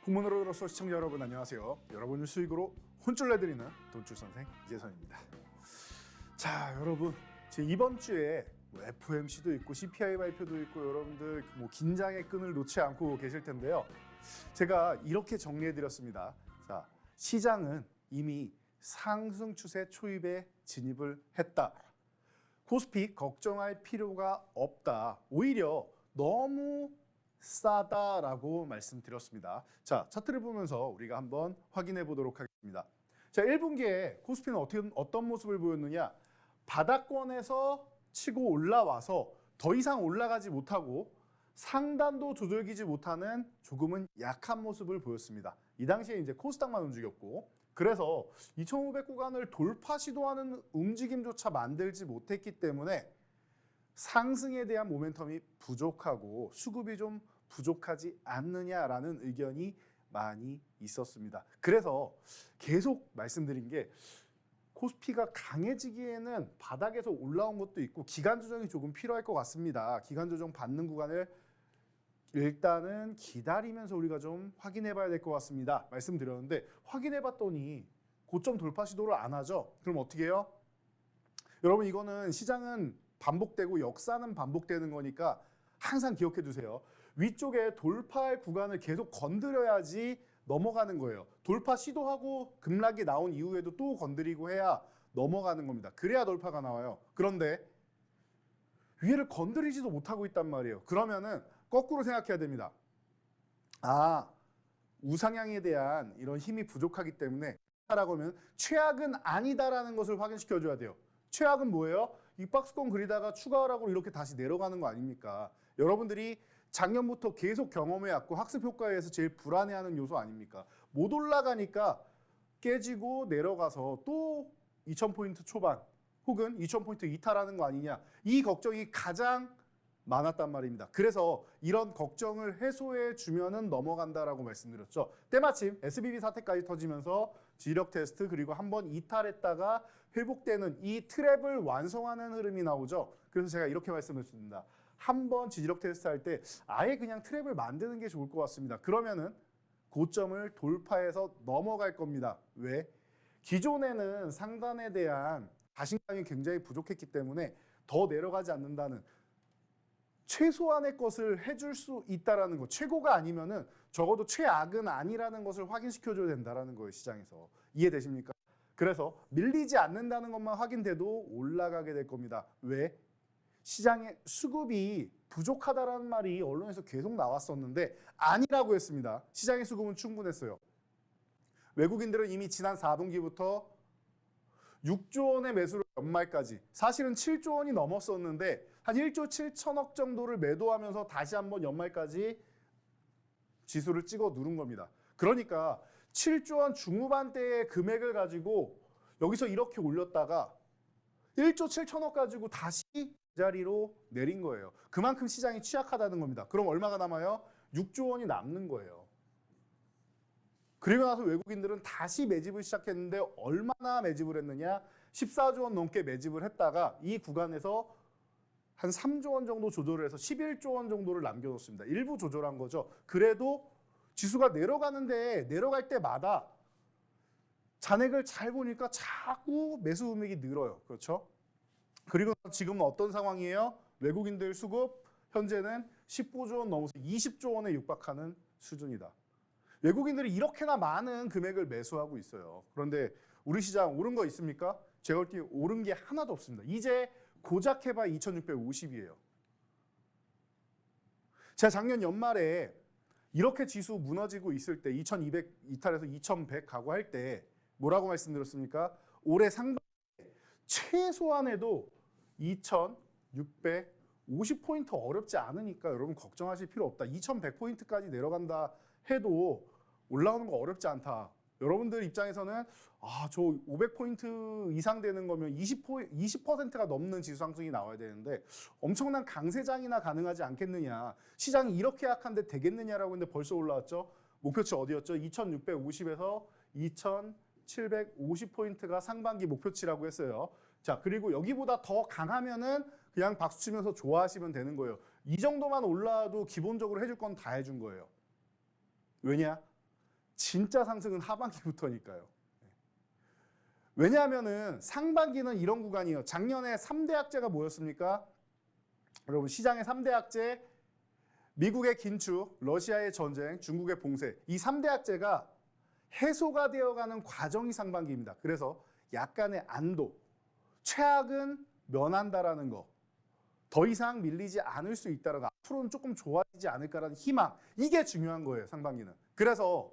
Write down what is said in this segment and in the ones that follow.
공무원으로서 시청자 여러분 안녕하세요. 여러분을 수익으로 혼쭐 내드리는 돈줄 선생 이재선입니다. 자, 여러분 이번 주에 FOMC도 있고 CPI 발표도 있고 여러분들 긴장의 끈을 놓지 않고 계실 텐데요. 제가 이렇게 정리해드렸습니다. 자, 시장은 이미 상승 추세 초입에 진입을 했다. 코스피 걱정할 필요가 없다. 오히려 너무 싸다라고 말씀드렸습니다. 자, 차트를 보면서 우리가 한번 확인해 보도록 하겠습니다. 자, 1분기에 코스피는 어떤 모습을 보였느냐? 바닥권에서 치고 올라와서 더 이상 올라가지 못하고 상단도 두들기지 못하는 조금은 약한 모습을 보였습니다. 이 당시에 이제 코스닥만 움직였고, 그래서 2500 구간을 돌파 시도하는 움직임조차 만들지 못했기 때문에 상승에 대한 모멘텀이 부족하고 수급이 좀 부족하지 않느냐라는 의견이 많이 있었습니다. 그래서 계속 말씀드린 게 코스피가 강해지기에는 바닥에서 올라온 것도 있고 기간 조정이 조금 필요할 것 같습니다. 기간 조정 받는 구간을 일단은 기다리면서 우리가 좀 확인해 봐야 될 것 같습니다. 말씀드렸는데 확인해 봤더니 고점 돌파 시도를 안 하죠. 그럼 어떻게 해요? 여러분, 이거는 시장은 반복되고 역사는 반복되는 거니까 항상 기억해 두세요. 위쪽에 돌파할 구간을 계속 건드려야지 넘어가는 거예요. 돌파 시도하고 급락이 나온 이후에도 또 건드리고 해야 넘어가는 겁니다. 그래야 돌파가 나와요. 그런데 위를 건드리지도 못하고 있단 말이에요. 그러면은 거꾸로 생각해야 됩니다. 아, 우상향에 대한 이런 힘이 부족하기 때문에 라고 하면 최악은 아니다라는 것을 확인시켜 줘야 돼요. 최악은 뭐예요? 이 박스권 그리다가 추가하라고 이렇게 다시 내려가는 거 아닙니까? 여러분들이 작년부터 계속 경험해왔고 학습 효과에 의해서 제일 불안해하는 요소 아닙니까? 못 올라가니까 깨지고 내려가서 또 2000포인트 초반 혹은 2000포인트 이탈하는 거 아니냐, 이 걱정이 가장 많았단 말입니다. 그래서 이런 걱정을 해소해 주면은 넘어간다라고 말씀드렸죠. 때마침 SBB 사태까지 터지면서 지력 테스트 그리고 한번 이탈했다가 회복되는 이 트랩을 완성하는 흐름이 나오죠. 그래서 제가 이렇게 말씀드렸습니다. 한번 지지력 테스트 할 때 아예 그냥 트랩을 만드는 게 좋을 것 같습니다. 그러면은 고점을 돌파해서 넘어갈 겁니다. 왜? 기존에는 상단에 대한 자신감이 굉장히 부족했기 때문에 더 내려가지 않는다는, 최소한의 것을 해줄 수 있다라는 거, 최고가 아니면은 적어도 최악은 아니라는 것을 확인시켜줘야 된다라는 거예요, 시장에서. 이해되십니까? 그래서 밀리지 않는다는 것만 확인돼도 올라가게 될 겁니다. 왜? 시장의 수급이 부족하다라는 말이 언론에서 계속 나왔었는데 아니라고 했습니다. 시장의 수급은 충분했어요. 외국인들은 이미 지난 4분기부터 6조 원의 매수를 연말까지, 사실은 7조 원이 넘었었는데 한 1조 7천억 정도를 매도하면서 다시 한번 연말까지 지수를 찍어 누른 겁니다. 그러니까 7조 원 중후반대의 금액을 가지고 여기서 이렇게 올렸다가 1조 7천억 가지고 다시 자리로 내린 거예요. 그만큼 시장이 취약하다는 겁니다. 그럼 얼마가 남아요? 6조 원이 남는 거예요. 그리고 나서 외국인들은 다시 매집을 시작했는데 얼마나 매집을 했느냐? 14조 원 넘게 매집을 했다가 이 구간에서 한 3조 원 정도 조절을 해서 11조 원 정도를 남겨놓습니다. 일부 조절한 거죠. 그래도 지수가 내려갈 때마다 잔액을 잘 보니까 자꾸 매수 음액이 늘어요. 그렇죠? 그리고 지금은 어떤 상황이에요? 외국인들 수급 현재는 19조 원 넘어서 20조 원에 육박하는 수준이다. 외국인들이 이렇게나 많은 금액을 매수하고 있어요. 그런데 우리 시장 오른 거 있습니까? 제가 볼 때 오른 게 하나도 없습니다. 이제 고작 해봐 2650이에요. 제가 작년 연말에 이렇게 지수 무너지고 있을 때 2200 이탈해서 2100 가고 할 때 뭐라고 말씀드렸습니까? 올해 상반기에 최소한 해도 2650포인트 어렵지 않으니까 여러분 걱정하실 필요 없다. 2100포인트까지 내려간다 해도 올라오는 거 어렵지 않다. 여러분들 입장에서는 저 500포인트 이상 되는 거면 20%가 넘는 지수 상승이 나와야 되는데 엄청난 강세장이나 가능하지 않겠느냐. 시장이 이렇게 약한데 되겠느냐라고 했는데 벌써 올라왔죠. 목표치 어디였죠? 2650에서 2750포인트가 상반기 목표치라고 했어요. 자, 그리고 여기보다 더 강하면은 그냥 박수 치면서 좋아하시면 되는 거예요. 이 정도만 올라와도 기본적으로 해줄 건 다 해준 거예요. 왜냐? 진짜 상승은 하반기부터니까요. 왜냐하면은 상반기는 이런 구간이에요. 작년에 3대 악재가 뭐였습니까? 여러분 시장의 3대 악재, 미국의 긴축, 러시아의 전쟁, 중국의 봉쇄, 이 3대 악재가 해소가 되어가는 과정이 상반기입니다. 그래서 약간의 안도, 최악은 면한다라는 거, 더 이상 밀리지 않을 수 있다라는 거, 앞으로는 조금 좋아지지 않을까라는 희망, 이게 중요한 거예요, 상반기는. 그래서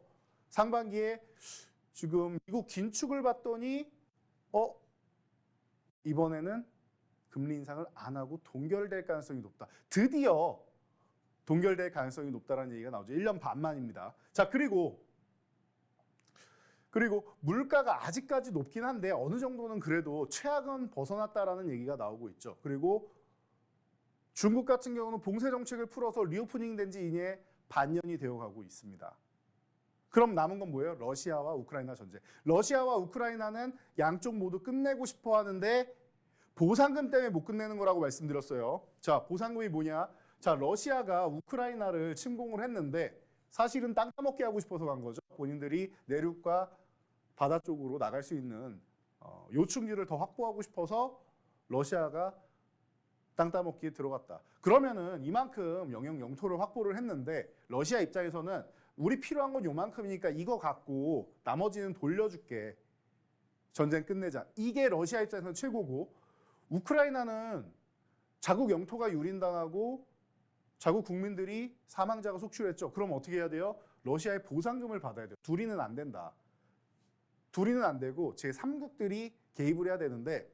상반기에 지금 미국 긴축을 봤더니 이번에는 금리 인상을 안 하고 동결될 가능성이 높다. 드디어 동결될 가능성이 높다라는 얘기가 나오죠. 1년 반 만입니다. 자, 그리고 물가가 아직까지 높긴 한데 어느 정도는 그래도 최악은 벗어났다라는 얘기가 나오고 있죠. 그리고 중국 같은 경우는 봉쇄 정책을 풀어서 리오프닝 된 지 이제 반년이 되어가고 있습니다. 그럼 남은 건 뭐예요? 러시아와 우크라이나 전쟁. 러시아와 우크라이나는 양쪽 모두 끝내고 싶어 하는데 보상금 때문에 못 끝내는 거라고 말씀드렸어요. 자, 보상금이 뭐냐? 자, 러시아가 우크라이나를 침공을 했는데 사실은 땅 따먹게 하고 싶어서 간 거죠. 본인들이 내륙과 바다 쪽으로 나갈 수 있는 요충지를 더 확보하고 싶어서 러시아가 땅 따먹기에 들어갔다. 그러면은 이만큼 영토를 확보를 했는데 러시아 입장에서는 우리 필요한 건 요만큼이니까 이거 갖고 나머지는 돌려줄게. 전쟁 끝내자. 이게 러시아 입장에서는 최고고, 우크라이나는 자국 영토가 유린당하고 자국 국민들이 사망자가 속출했죠. 그럼 어떻게 해야 돼요? 러시아의 보상금을 받아야 돼요. 둘이는 안 된다. 둘이는 안 되고 제3국들이 개입을 해야 되는데,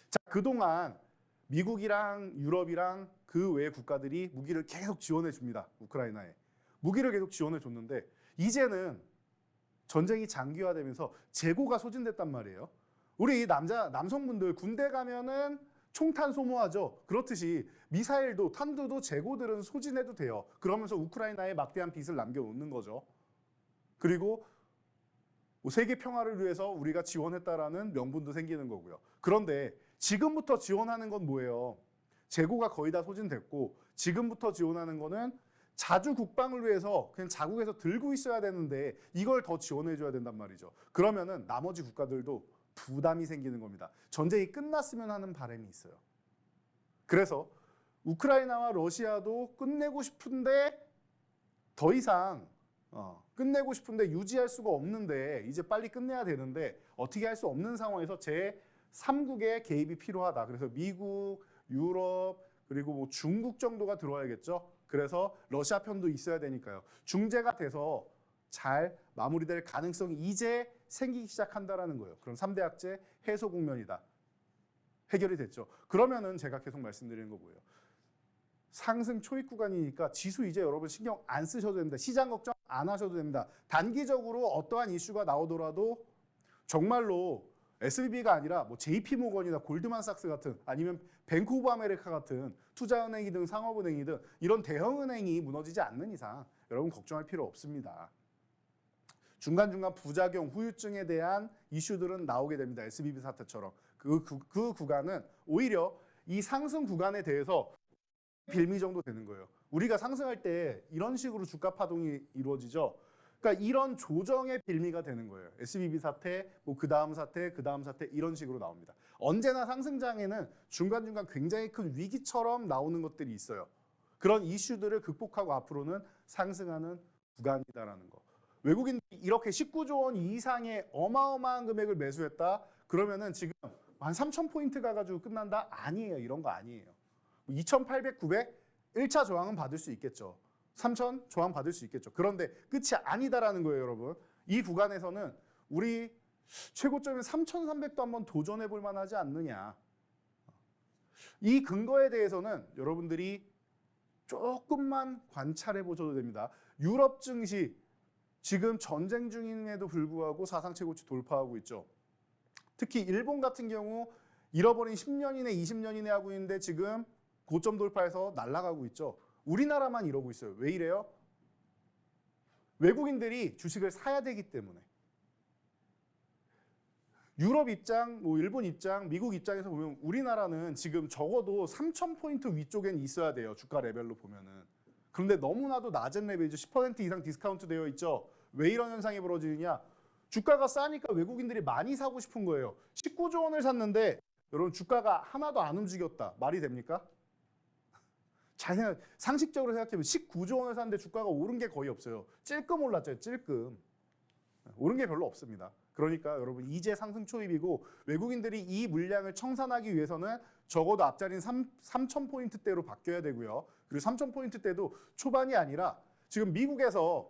자, 그동안 미국이랑 유럽이랑 그 외의 국가들이 무기를 계속 지원해 줍니다. 우크라이나에. 무기를 계속 지원해 줬는데 이제는 전쟁이 장기화되면서 재고가 소진됐단 말이에요. 우리 남성분들 군대 가면은 총탄 소모하죠. 그렇듯이 미사일도 탄두도 재고들은 소진해도 돼요. 그러면서 우크라이나에 막대한 빚을 남겨놓는 거죠. 그리고 세계 평화를 위해서 우리가 지원했다라는 명분도 생기는 거고요. 그런데 지금부터 지원하는 건 뭐예요? 재고가 거의 다 소진됐고 지금부터 지원하는 거는 자주 국방을 위해서 그냥 자국에서 들고 있어야 되는데 이걸 더 지원해 줘야 된단 말이죠. 그러면은 나머지 국가들도 부담이 생기는 겁니다. 전쟁이 끝났으면 하는 바람이 있어요. 그래서 우크라이나와 러시아도 끝내고 싶은데 더 이상 끝내고 싶은데 유지할 수가 없는데 이제 빨리 끝내야 되는데 어떻게 할 수 없는 상황에서 제3국의 개입이 필요하다. 그래서 미국, 유럽, 그리고 뭐 중국 정도가 들어와야겠죠. 그래서 러시아 편도 있어야 되니까요. 중재가 돼서 잘 마무리될 가능성이 이제 생기기 시작한다라는 거예요. 그럼 3대 악재 해소 국면이다. 해결이 됐죠. 그러면은 제가 계속 말씀드리는 거 뭐예요? 상승 초입 구간이니까 지수 이제 여러분 신경 안 쓰셔도 됩니다. 시장 걱정 안 하셔도 됩니다. 단기적으로 어떠한 이슈가 나오더라도 정말로 SVB가 아니라 뭐 JP모건이나 골드만삭스 같은 아니면 뱅크 오브 아메리카 같은 투자은행이든 상업은행이든 이런 대형은행이 무너지지 않는 이상 여러분 걱정할 필요 없습니다. 중간중간 부작용, 후유증에 대한 이슈들은 나오게 됩니다. SVB 사태처럼. 그 구간은 오히려 이 상승 구간에 대해서 빌미 정도 되는 거예요. 우리가 상승할 때 이런 식으로 주가 파동이 이루어지죠. 그러니까 이런 조정의 빌미가 되는 거예요. SVB 사태, 뭐 그 다음 사태 이런 식으로 나옵니다. 언제나 상승장에는 중간중간 굉장히 큰 위기처럼 나오는 것들이 있어요. 그런 이슈들을 극복하고 앞으로는 상승하는 구간이다라는 거. 외국인들이 이렇게 19조 원 이상의 어마어마한 금액을 매수했다. 그러면은 지금 한 3,000포인트 가가지고 끝난다? 아니에요. 이런 거 아니에요. 2,800, 900 1차 저항은 받을 수 있겠죠. 3,000 저항 받을 수 있겠죠. 그런데 끝이 아니다라는 거예요, 여러분. 이 구간에서는 우리 최고점인 3,300도 한번 도전해 볼 만하지 않느냐. 이 근거에 대해서는 여러분들이 조금만 관찰해 보셔도 됩니다. 유럽 증시 지금 전쟁 중임에도 불구하고 사상 최고치 돌파하고 있죠. 특히 일본 같은 경우 잃어버린 10년 이내, 20년 이내 하고 있는데 지금 고점 돌파해서 날아가고 있죠. 우리나라만 이러고 있어요. 왜 이래요? 외국인들이 주식을 사야 되기 때문에. 유럽 입장, 뭐 일본 입장, 미국 입장에서 보면 우리나라는 지금 적어도 3,000포인트 위쪽엔 있어야 돼요. 주가 레벨로 보면은. 그런데 너무나도 낮은 레벨이죠. 10% 이상 디스카운트 되어 있죠. 왜 이런 현상이 벌어지느냐? 주가가 싸니까 외국인들이 많이 사고 싶은 거예요. 19조 원을 샀는데 여러분 주가가 하나도 안 움직였다. 말이 됩니까? 상식적으로 생각해보면 19조 원을 샀는데 주가가 오른 게 거의 없어요. 찔끔 올랐죠. 찔끔. 오른 게 별로 없습니다. 그러니까 여러분 이제 상승 초입이고 외국인들이 이 물량을 청산하기 위해서는 적어도 앞자리는 3,000포인트대로 바뀌어야 되고요. 그리고 3,000포인트대도 초반이 아니라 지금 미국에서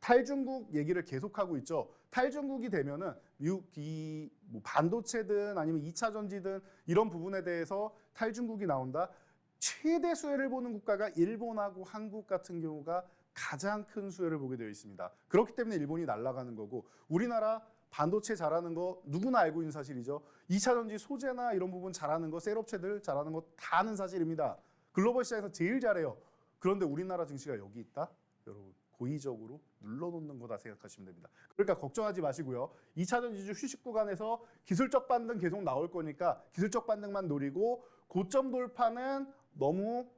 탈중국 얘기를 계속하고 있죠. 탈중국이 되면은 미국이 뭐 반도체든 아니면 2차 전지든 이런 부분에 대해서 탈중국이 나온다. 최대 수혜를 보는 국가가 일본하고 한국 같은 경우가 가장 큰 수혜를 보게 되어 있습니다. 그렇기 때문에 일본이 날아가는 거고 우리나라 반도체 잘하는 거 누구나 알고 있는 사실이죠. 2차 전지 소재나 이런 부분 잘하는 거 셀업체들 잘하는 거 다 아는 사실입니다. 글로벌 시장에서 제일 잘해요. 그런데 우리나라 증시가 여기 있다? 여러분 고의적으로 눌러놓는 거다 생각하시면 됩니다. 그러니까 걱정하지 마시고요. 2차 전지주 휴식 구간에서 기술적 반등 계속 나올 거니까 기술적 반등만 노리고 고점 돌파는 너무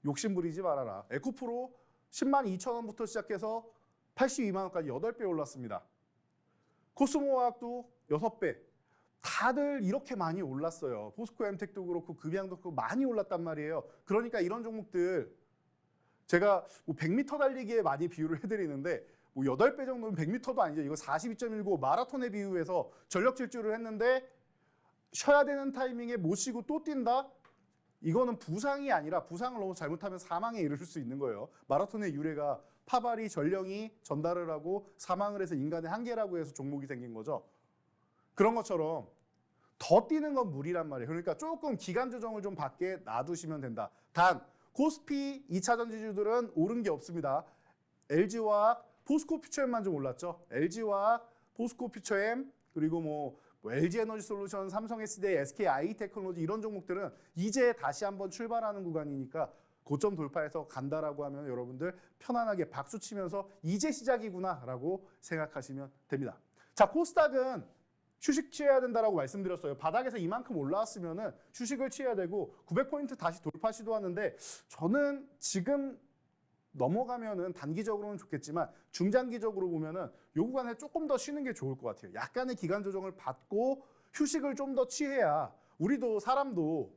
욕심 부리지 말아라. 에코프로 10만 2천 원부터 시작해서 82만 원까지 8배 올랐습니다. 코스모화학도 6배. 다들 이렇게 많이 올랐어요. 포스코 엠텍도 그렇고 급양도 그렇고 많이 올랐단 말이에요. 그러니까 이런 종목들 제가 뭐 100m 달리기에 많이 비유를 해드리는데 뭐 8배 정도는 100m도 아니죠. 이거 42.19 마라톤에 비유해서 전력 질주를 했는데 쉬어야 되는 타이밍에 못 쉬고 또 뛴다? 이거는 부상이 아니라 부상을 너무 잘못하면 사망에 이를 수 있는 거예요. 마라톤의 유래가 파발이 전령이 전달을 하고 사망을 해서 인간의 한계라고 해서 종목이 생긴 거죠. 그런 것처럼 더 뛰는 건 무리란 말이에요. 그러니까 조금 기간 조정을 좀 밖에 놔두시면 된다. 단 코스피 2차 전지주들은 오른 게 없습니다. LG화학, 포스코퓨처엠만 좀 올랐죠. LG화학, 포스코퓨처엠 그리고 뭐 LG에너지솔루션, 삼성SDI, SKI테크놀로지 이런 종목들은 이제 다시 한번 출발하는 구간이니까 고점 돌파해서 간다라고 하면 여러분들 편안하게 박수 치면서 이제 시작이구나라고 생각하시면 됩니다. 자, 코스닥은 휴식 취해야 된다라고 말씀드렸어요. 바닥에서 이만큼 올라왔으면은 휴식을 취해야 되고 900포인트 다시 돌파 시도하는데 저는 지금 넘어가면은 단기적으로는 좋겠지만 중장기적으로 보면은 요 구간에 조금 더 쉬는 게 좋을 것 같아요. 약간의 기간 조정을 받고 휴식을 좀 더 취해야 우리도 사람도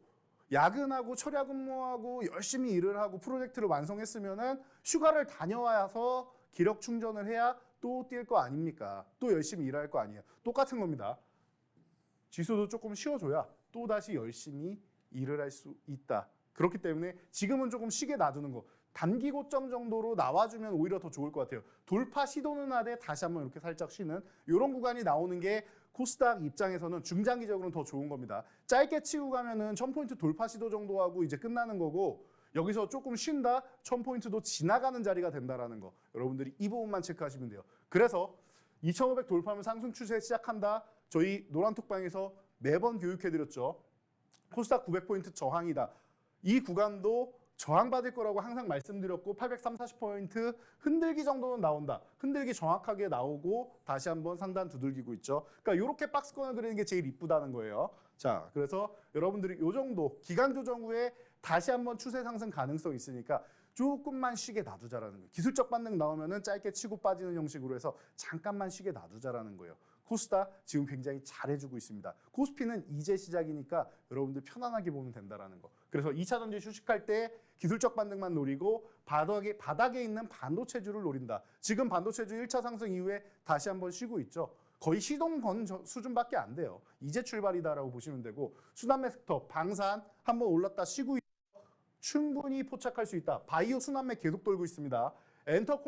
야근하고 철야 근무하고 열심히 일을 하고 프로젝트를 완성했으면은 휴가를 다녀와서 기력 충전을 해야 또 뛸 거 아닙니까? 또 열심히 일할 거 아니에요. 똑같은 겁니다. 지수도 조금 쉬어줘야 또 다시 열심히 일을 할 수 있다. 그렇기 때문에 지금은 조금 쉬게 놔두는 거. 단기 고점 정도로 나와주면 오히려 더 좋을 것 같아요. 돌파 시도는 하되 다시 한번 이렇게 살짝 쉬는 이런 구간이 나오는 게 코스닥 입장에서는 중장기적으로는 더 좋은 겁니다. 짧게 치고 가면은 1000포인트 돌파 시도 정도 하고 이제 끝나는 거고 여기서 조금 쉰다 1000포인트도 지나가는 자리가 된다라는 거. 여러분들이 이 부분만 체크하시면 돼요. 그래서 2500 돌파하면 상승 추세 시작한다. 저희 노란톡방에서 매번 교육해드렸죠. 코스닥 900포인트 저항이다. 이 구간도 저항받을 거라고 항상 말씀드렸고 830, 40포인트 흔들기 정도는 나온다. 흔들기 정확하게 나오고 다시 한번 상단 두들기고 있죠. 그러니까 이렇게 박스권을 그리는 게 제일 이쁘다는 거예요. 자, 그래서 여러분들이 이 정도 기간 조정 후에 다시 한번 추세 상승 가능성이 있으니까 조금만 쉬게 놔두자라는 거예요. 기술적 반등 나오면은 짧게 치고 빠지는 형식으로 해서 잠깐만 쉬게 놔두자라는 거예요. 코스닥 지금 굉장히 잘해주고 있습니다. 코스피는 이제 시작이니까 여러분들 편안하게 보면 된다라는 거. 그래서 2차 전지 휴식할 때 기술적 반등만 노리고 바닥에 있는 반도체주를 노린다. 지금 반도체주 1차 상승 이후에 다시 한번 쉬고 있죠. 거의 시동 건 수준밖에 안 돼요. 이제 출발이다라고 보시면 되고 순환매 섹터, 방산 한번 올랐다 쉬고 있죠. 충분히 포착할 수 있다. 바이오 순환매 계속 돌고 있습니다. 엔터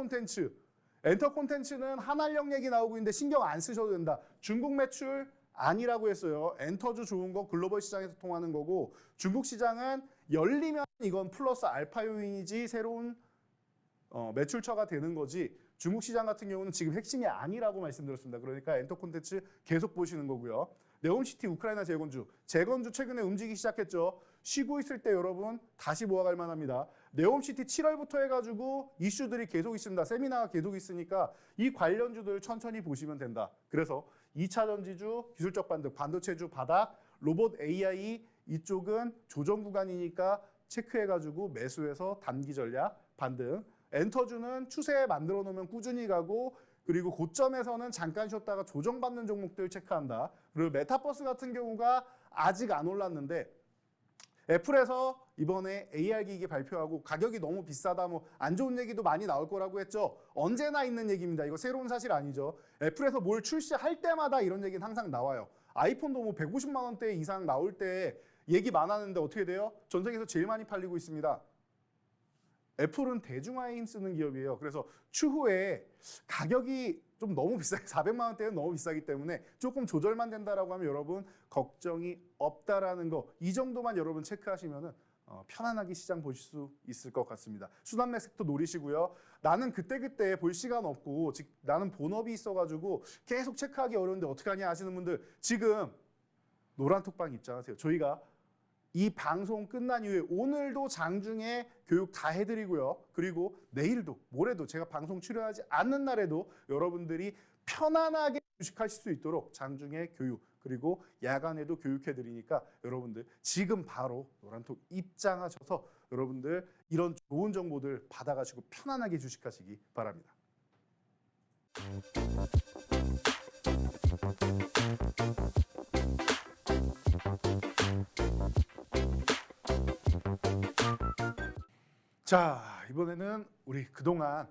콘텐츠는 한알령 얘기 나오고 있는데 신경 안 쓰셔도 된다. 중국 매출 아니라고 했어요. 엔터주 좋은 거 글로벌 시장에서 통하는 거고 중국 시장은 열리면 이건 플러스 알파 요인이지 새로운 매출처가 되는 거지 중국 시장 같은 경우는 지금 핵심이 아니라고 말씀드렸습니다. 그러니까 엔터 콘텐츠 계속 보시는 거고요. 네옴시티 우크라이나 재건주 최근에 움직이기 시작했죠. 쉬고 있을 때 여러분 다시 모아갈 만합니다. 네옴시티 7월부터 해가지고 이슈들이 계속 있습니다. 세미나가 계속 있으니까 이 관련주들 천천히 보시면 된다. 그래서 2차 전지주, 기술적 반등, 반도체주 바닥, 로봇 AI 이쪽은 조정 구간이니까 체크해가지고 매수해서 단기 전략 반등 엔터주는 추세 만들어 놓으면 꾸준히 가고 그리고 고점에서는 잠깐 쉬었다가 조정받는 종목들 체크한다. 그리고 메타버스 같은 경우가 아직 안 올랐는데 애플에서 이번에 AR 기기 발표하고 가격이 너무 비싸다 뭐 안 좋은 얘기도 많이 나올 거라고 했죠. 언제나 있는 얘기입니다. 이거 새로운 사실 아니죠. 애플에서 뭘 출시할 때마다 이런 얘기는 항상 나와요. 아이폰도 뭐 150만 원대 이상 나올 때 얘기 많았는데 어떻게 돼요? 전 세계에서 제일 많이 팔리고 있습니다. 애플은 대중화에 힘쓰는 기업이에요. 그래서 추후에 가격이 좀 너무 비싸게 400만 원대는 너무 비싸기 때문에 조금 조절만 된다라고 하면 여러분 걱정이 없다라는 거 이 정도만 여러분 체크하시면은 편안하게 시장 보실 수 있을 것 같습니다. 순환 매색도 노리시고요. 나는 그때그때 볼 시간 없고 나는 본업이 있어가지고 계속 체크하기 어려운데 어떡하냐 하시는 분들 지금 노란톡방 입장하세요. 저희가 이 방송 끝난 이후에 오늘도 장중에 교육 다 해드리고요. 그리고 내일도 모레도 제가 방송 출연하지 않는 날에도 여러분들이 편안하게 주식하실 수 있도록 장중에 교육 그리고 야간에도 교육해드리니까 여러분들 지금 바로 노란톡 입장하셔서 여러분들 이런 좋은 정보들 받아가시고 편안하게 주식하시기 바랍니다. 자, 이번에는 우리 그동안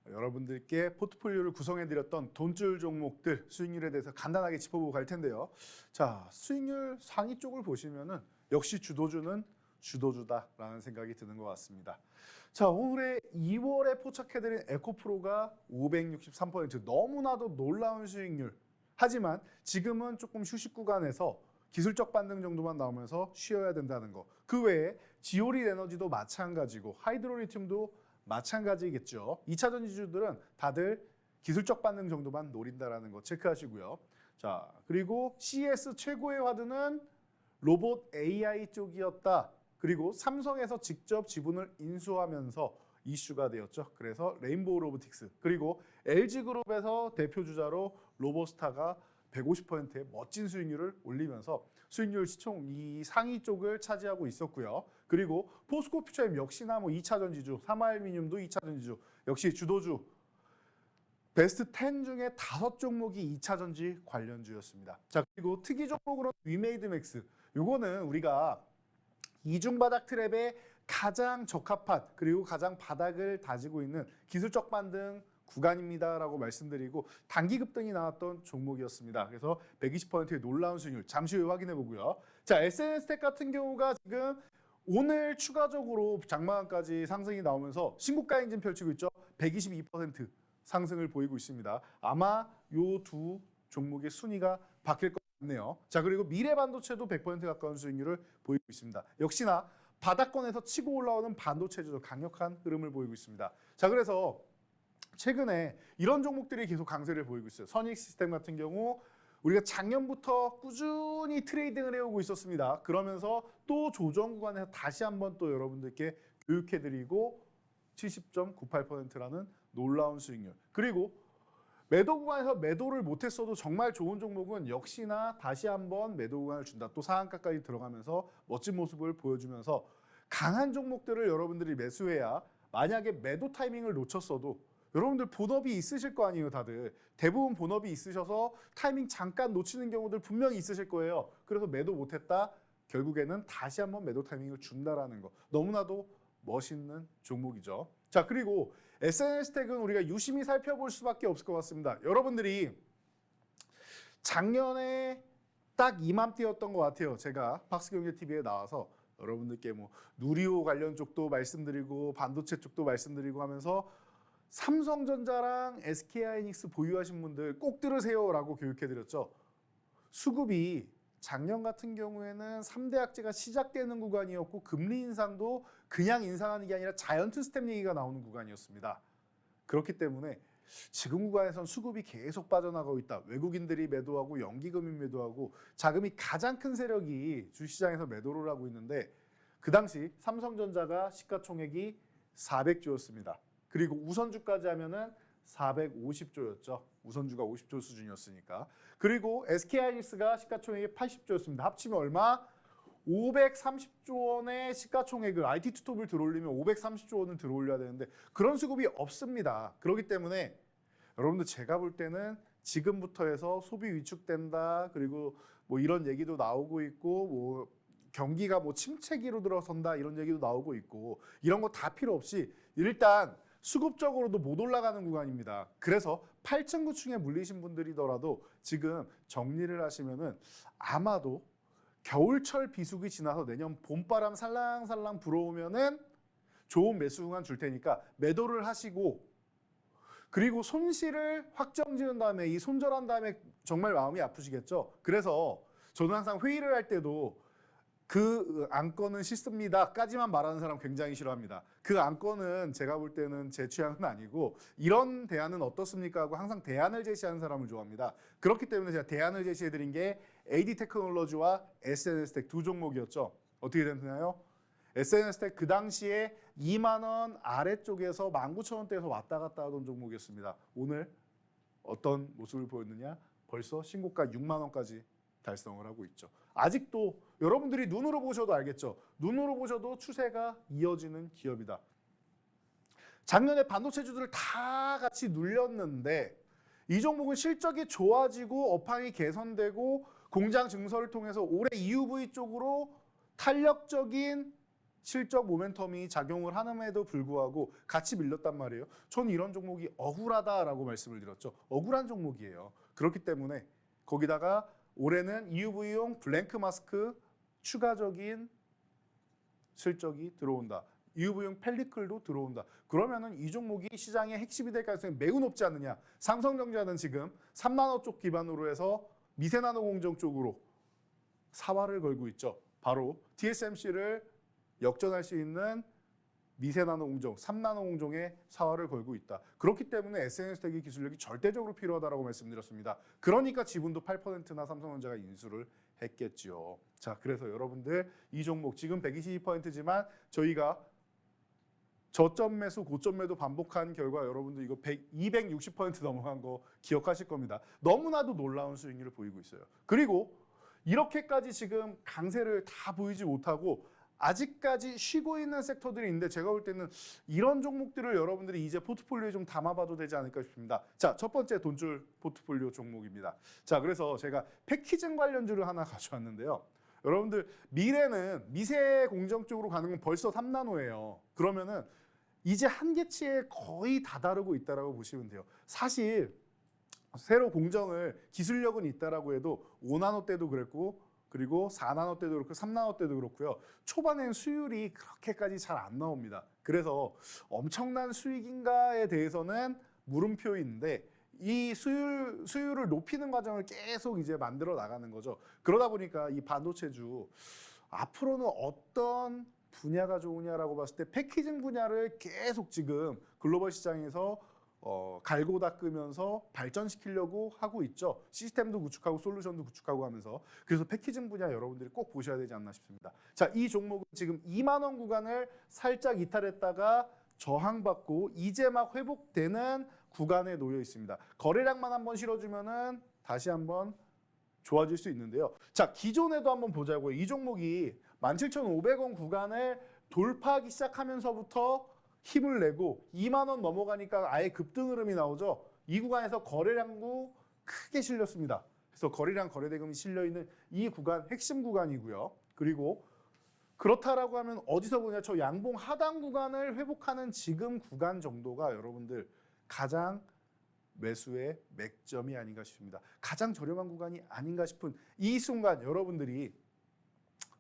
여러분들께 포트폴리오를 구성해드렸던 돈줄 종목들 수익률에 대해서 간단하게 짚어보고 갈 텐데요. 자, 수익률 상위 쪽을 보시면은 역시 주도주는 주도주다라는 생각이 드는 것 같습니다. 자, 올해 2월에 포착해드린 에코프로가 563% 너무나도 놀라운 수익률. 하지만 지금은 조금 휴식 구간에서 기술적 반등 정도만 나오면서 쉬어야 된다는 거. 그 외에 지오리 에너지도 마찬가지고 하이드로리튬도 마찬가지겠죠. 2차 전지주들은 다들 기술적 반등 정도만 노린다라는 거 체크하시고요. 자, 그리고 CES 최고의 화두는 로봇 AI 쪽이었다. 그리고 삼성에서 직접 지분을 인수하면서 이슈가 되었죠. 그래서 레인보우 로보틱스 그리고 LG그룹에서 대표 주자로 로보스타가 150%의 멋진 수익률을 올리면서 수익률 시총 이 상위 쪽을 차지하고 있었고요. 그리고 포스코 퓨처엠 역시나 뭐 2차 전지주, 삼화알미늄도 2차 전지주, 역시 주도주. 베스트 10 중에 5종목이 2차 전지 관련주였습니다. 자, 그리고 특이 종목으로 위메이드맥스. 요거는 우리가 이중바닥 트랩에 가장 적합한 그리고 가장 바닥을 다지고 있는 기술적 반등 구간입니다라고 말씀드리고 단기 급등이 나왔던 종목이었습니다. 그래서 120%의 놀라운 수익률 잠시 후에 확인해 보고요. 자, SNS텍 같은 경우가 지금 오늘 추가적으로 장마감까지 상승이 나오면서 신고가 행진 펼치고 있죠. 122% 상승을 보이고 있습니다. 아마 요 두 종목의 순위가 바뀔 것 같네요. 자, 그리고 미래반도체도 100% 가까운 수익률을 보이고 있습니다. 역시나 바닥권에서 치고 올라오는 반도체주도 강력한 흐름을 보이고 있습니다. 자, 그래서 최근에 이런 종목들이 계속 강세를 보이고 있어요. 선익 시스템 같은 경우 우리가 작년부터 꾸준히 트레이딩을 해오고 있었습니다. 그러면서 또 조정 구간에서 다시 한번 또 여러분들께 교육해드리고 70.98%라는 놀라운 수익률. 그리고 매도 구간에서 매도를 못했어도 정말 좋은 종목은 역시나 다시 한번 매도 구간을 준다. 또 상한가까지 들어가면서 멋진 모습을 보여주면서 강한 종목들을 여러분들이 매수해야 만약에 매도 타이밍을 놓쳤어도 여러분들 본업이 있으실 거 아니에요, 다들. 대부분 본업이 있으셔서 타이밍 잠깐 놓치는 경우들 분명히 있으실 거예요. 그래서 매도 못했다. 결국에는 다시 한번 매도 타이밍을 준다라는 거. 너무나도 멋있는 종목이죠. 자, 그리고 SNS텍은 우리가 유심히 살펴볼 수밖에 없을 것 같습니다. 여러분들이 작년에 딱 이맘때였던 것 같아요. 제가 박스경제TV에 나와서 여러분들께 뭐 누리호 관련 쪽도 말씀드리고 반도체 쪽도 말씀드리고 하면서 삼성전자랑 SK하이닉스 보유하신 분들 꼭 들으세요라고 교육해드렸죠. 수급이 작년 같은 경우에는 3대 악재가 시작되는 구간이었고 금리 인상도 그냥 인상하는 게 아니라 자이언트 스텝 얘기가 나오는 구간이었습니다. 그렇기 때문에 지금 구간에선 수급이 계속 빠져나가고 있다. 외국인들이 매도하고 연기금이 매도하고 자금이 가장 큰 세력이 주시장에서 매도를 하고 있는데 그 당시 삼성전자가 시가총액이 400조였습니다. 그리고 우선주까지 하면은 450조였죠. 우선주가 50조 수준이었으니까. 그리고 SK하이닉스가 시가총액이 80조였습니다. 합치면 얼마? 530조 원의 시가총액을 IT 투톱을 들어올리면 530조 원을 들어올려야 되는데 그런 수급이 없습니다. 그렇기 때문에 여러분들 제가 볼 때는 지금부터 해서 소비 위축된다. 그리고 뭐 이런 얘기도 나오고 있고 뭐 경기가 뭐 침체기로 들어선다 이런 얘기도 나오고 있고 이런 거 다 필요 없이 일단 수급적으로도 못 올라가는 구간입니다. 그래서 8층, 9층에 물리신 분들이더라도 지금 정리를 하시면은 아마도 겨울철 비수기 지나서 내년 봄바람 살랑살랑 불어오면은 좋은 매수 구간 줄 테니까 매도를 하시고 그리고 손실을 확정 지은 다음에 이 손절한 다음에 정말 마음이 아프시겠죠. 그래서 저는 항상 회의를 할 때도 그 안건은 싫습니다까지만 말하는 사람 굉장히 싫어합니다. 그 안건은 제가 볼 때는 제 취향은 아니고 이런 대안은 어떻습니까 하고 항상 대안을 제시하는 사람을 좋아합니다. 그렇기 때문에 제가 대안을 제시해드린 게 AD 테크놀로지와 SNS텍 두 종목이었죠. 어떻게 됐나요? SNS텍 그 당시에 2만 원 아래쪽에서 19,000원대에서 왔다 갔다 하던 종목이었습니다. 오늘 어떤 모습을 보였느냐? 벌써 신고가 6만 원까지 달성을 하고 있죠. 아직도 여러분들이 눈으로 보셔도 알겠죠. 눈으로 보셔도 추세가 이어지는 기업이다. 작년에 반도체주들을 다 같이 눌렸는데 이 종목은 실적이 좋아지고 업황이 개선되고 공장 증설을 통해서 올해 EUV 쪽으로 탄력적인 실적 모멘텀이 작용을 하는에도 불구하고 같이 밀렸단 말이에요. 전 이런 종목이 억울하다라고 말씀을 드렸죠. 억울한 종목이에요. 그렇기 때문에 거기다가 올해는 EUV용 블랭크 마스크 추가적인 실적이 들어온다. EUV용 펠리클도 들어온다. 그러면은 이 종목이 시장의 핵심이 될 가능성이 매우 높지 않느냐. 삼성전자는 지금 3나노 쪽 기반으로 해서 미세나노 공정 쪽으로 사활을 걸고 있죠. 바로 TSMC를 역전할 수 있는 미세나노 공정, 3나노 공정에 사활을 걸고 있다. 그렇기 때문에 SNS텍의 기술력이 절대적으로 필요하다고 말씀드렸습니다. 그러니까 지분도 8%나 삼성전자가 인수를 했겠지요. 자, 그래서 여러분들 이 종목 지금 122%지만 저희가 저점 매수, 고점 매도 반복한 결과 여러분들 이거 260% 넘어간 거 기억하실 겁니다. 너무나도 놀라운 수익률을 보이고 있어요. 그리고 이렇게까지 지금 강세를 다 보이지 못하고 아직까지 쉬고 있는 섹터들이 있는데 제가 볼 때는 이런 종목들을 여러분들이 이제 포트폴리오에 좀 담아봐도 되지 않을까 싶습니다. 자, 첫 번째 돈줄 포트폴리오 종목입니다. 자, 그래서 제가 패키징 관련주를 하나 가져왔는데요. 여러분들 미래는 미세 공정 쪽으로 가는 건 벌써 3나노예요. 그러면은 이제 한계치에 거의 다다르고 있다라고 보시면 돼요. 사실 새로 공정을 기술력은 있다라고 해도 5나노 때도 그랬고 그리고 4나노 때도 그렇고 3나노 때도 그렇고요. 초반엔 수율이 그렇게까지 잘 안 나옵니다. 그래서 엄청난 수익인가에 대해서는 물음표인데 이 수율을 높이는 과정을 계속 이제 만들어 나가는 거죠. 그러다 보니까 이 반도체주 앞으로는 어떤 분야가 좋으냐라고 봤을 때 패키징 분야를 계속 지금 글로벌 시장에서 갈고 닦으면서 발전시키려고 하고 있죠. 시스템도 구축하고 솔루션도 구축하고 하면서. 그래서 패키징 분야 여러분들이 꼭 보셔야 되지 않나 싶습니다. 자, 이 종목은 지금 2만 원 구간을 살짝 이탈했다가 저항받고 이제 막 회복되는 구간에 놓여 있습니다. 거래량만 한번 실어주면은 다시 한번 좋아질 수 있는데요. 자, 기존에도 한번 보자고요. 이 종목이 17,500원 구간을 돌파하기 시작하면서부터 힘을 내고 2만 원 넘어가니까 아예 급등 흐름이 나오죠. 이 구간에서 거래량도 크게 실렸습니다. 그래서 거래량 거래대금이 실려있는 이 구간 핵심 구간이고요. 그리고 그렇다라고 하면 어디서 보냐, 저 양봉 하단 구간을 회복하는 지금 구간 정도가 여러분들 가장 매수의 맥점이 아닌가 싶습니다. 가장 저렴한 구간이 아닌가 싶은 이 순간 여러분들이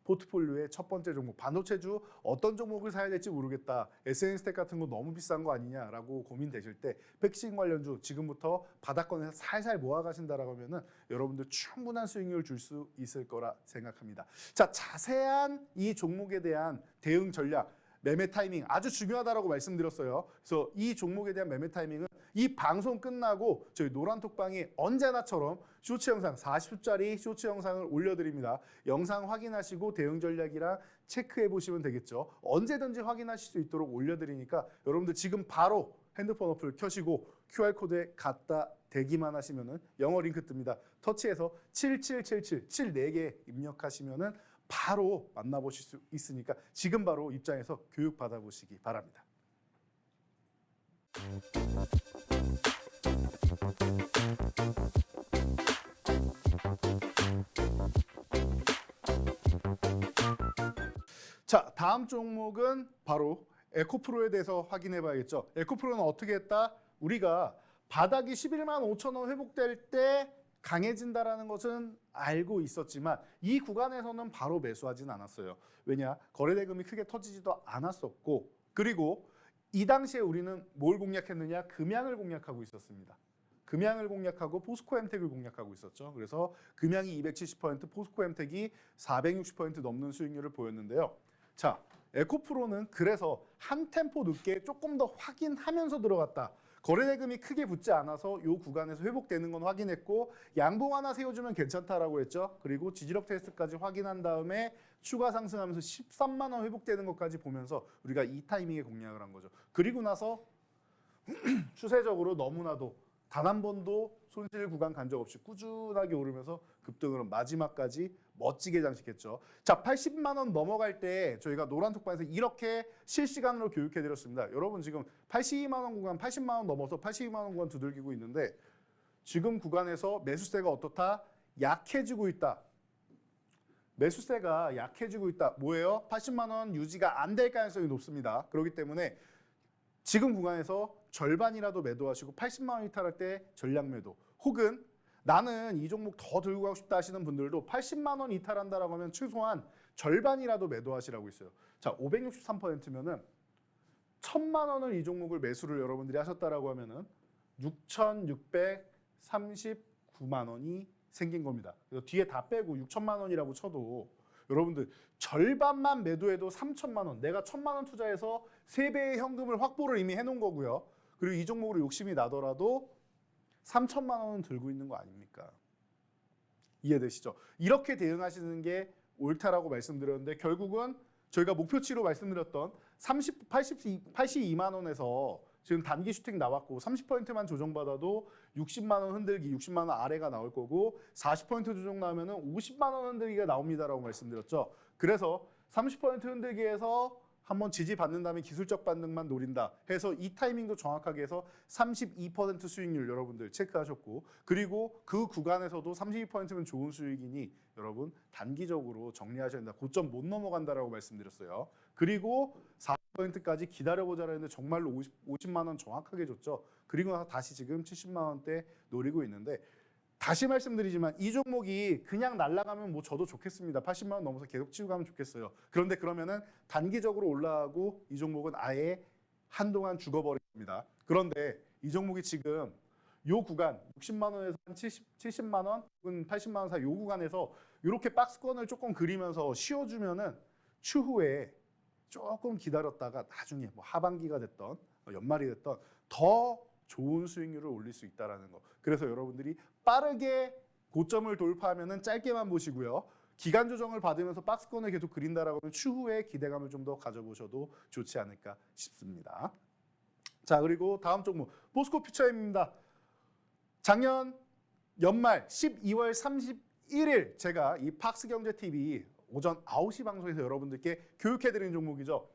포트폴리오의 첫 번째 종목, 반도체주 어떤 종목을 사야 될지 모르겠다. SNS텍 같은 거 너무 비싼 거 아니냐라고 고민되실 때 패키징 관련주 지금부터 바닥권에서 살살 모아가신다라고 하면은 여러분들 충분한 수익률을 줄 수 있을 거라 생각합니다. 자, 자세한 이 종목에 대한 대응 전략, 매매 타이밍 아주 중요하다라고 말씀드렸어요. 그래서 이 종목에 대한 매매 타이밍은 이 방송 끝나고 저희 노란톡방에 언제나처럼 쇼츠 영상 40초짜리 쇼츠 영상을 올려드립니다. 영상 확인하시고 대응 전략이랑 체크해 보시면 되겠죠. 언제든지 확인하실 수 있도록 올려드리니까 여러분들 지금 바로 핸드폰 어플 켜시고 QR코드에 갖다 대기만 하시면은 영어 링크 뜹니다. 터치해서 7777 74개 입력하시면은 바로 만나보실 수 있으니까 지금 바로 입장해서 교육 받아보시기 바랍니다. 자, 다음 종목은 바로 에코프로에 대해서 확인해 봐야겠죠. 에코프로는 어떻게 했다? 우리가 바닥이 11만 5천 원 회복될 때 강해진다라는 것은 알고 있었지만 이 구간에서는 바로 매수하진 않았어요. 왜냐? 거래대금이 크게 터지지도 않았었고, 그리고 이 당시에 우리는 뭘 공략했느냐? 금양을 공략하고 있었습니다. 금양을 공략하고 포스코엠텍을 공략하고 있었죠. 그래서 금양이 270%, 포스코엠텍이 460% 넘는 수익률을 보였는데요. 자, 에코프로는 그래서 한 템포 늦게 조금 더 확인하면서 들어갔다. 거래대금이 크게 붙지 않아서 이 구간에서 회복되는 건 확인했고 양봉 하나 세워주면 괜찮다라고 했죠. 그리고 지지력 테스트까지 확인한 다음에 추가 상승하면서 13만 원 회복되는 것까지 보면서 우리가 이 타이밍에 공략을 한 거죠. 그리고 나서 추세적으로 너무나도 단 한 번도 손실 구간 간 적 없이 꾸준하게 오르면서 급등으로 마지막까지 멋지게 장식했죠. 자, 80만 원 넘어갈 때 저희가 노란톡방에서 이렇게 실시간으로 교육해드렸습니다. 여러분 지금 82만 원 구간, 80만 원 넘어서 82만 원 구간 두들기고 있는데 지금 구간에서 매수세가 어떻다? 약해지고 있다. 매수세가 약해지고 있다. 뭐예요? 80만 원 유지가 안 될 가능성이 높습니다. 그렇기 때문에 지금 구간에서 절반이라도 매도하시고 80만 원 이탈할 때 전략 매도, 혹은 나는 이 종목 더 들고 가고 싶다 하시는 분들도 80만 원 이탈한다라고 하면 최소한 절반이라도 매도하시라고 있어요. 자, 563%면은 1000만 원을 이 종목을 매수를 여러분들이 하셨다라고 하면은 6,639만 원이 생긴 겁니다. 그래서 뒤에 다 빼고 6천만 원이라고 쳐도 여러분들 절반만 매도해도 3천만 원, 내가 1,000만 원 투자해서 3배의 현금을 확보를 이미 해놓은 거고요. 그리고 이 종목으로 욕심이 나더라도 3천만 원은 들고 있는 거 아닙니까? 이해되시죠? 이렇게 대응하시는 게 옳다라고 말씀드렸는데 결국은 저희가 목표치로 말씀드렸던 82만 원에서 지금 단기 슈팅 나왔고 30%만 조정받아도 60만 원 흔들기, 60만 원 아래가 나올 거고 40% 조정 나오면 50만 원 흔들기가 나옵니다라고 말씀드렸죠. 그래서 30% 흔들기에서 한번 지지받는 다음에 기술적 반등만 노린다 해서 이 타이밍도 정확하게 해서 32% 수익률 여러분들 체크하셨고, 그리고 그 구간에서도 32%면 좋은 수익이니 여러분 단기적으로 정리하셔야 된다. 고점 못 넘어간다라고 말씀드렸어요. 그리고 40%까지 기다려보자라 했는데 정말로 50만 원 정확하게 줬죠. 그리고 나서 다시 지금 70만 원대 노리고 있는데, 다시 말씀드리지만 이 종목이 그냥 날아가면 뭐 저도 좋겠습니다. 80만 원 넘어서 계속 치고 가면 좋겠어요. 그런데 그러면은 단기적으로 올라가고 이 종목은 아예 한동안 죽어버립니다. 그런데 이 종목이 지금 요 구간 60만 원에서 한 70만 원 혹은 80만 원 사이 요 구간에서 이렇게 박스권을 조금 그리면서 쉬어주면은 추후에 조금 기다렸다가 나중에 뭐 하반기가 됐던 연말이 됐던 더 좋은 수익률을 올릴 수 있다는 거. 그래서 여러분들이 빠르게 고점을 돌파하면은 짧게만 보시고요. 기간 조정을 받으면서 박스권을 계속 그린다라고 하면 추후에 기대감을 좀 더 가져보셔도 좋지 않을까 싶습니다. 자, 그리고 다음 종목 포스코 퓨처엠입니다. 작년 연말 12월 31일 제가 이 팍스경제TV 오전 9시 방송에서 여러분들께 교육해드린 종목이죠.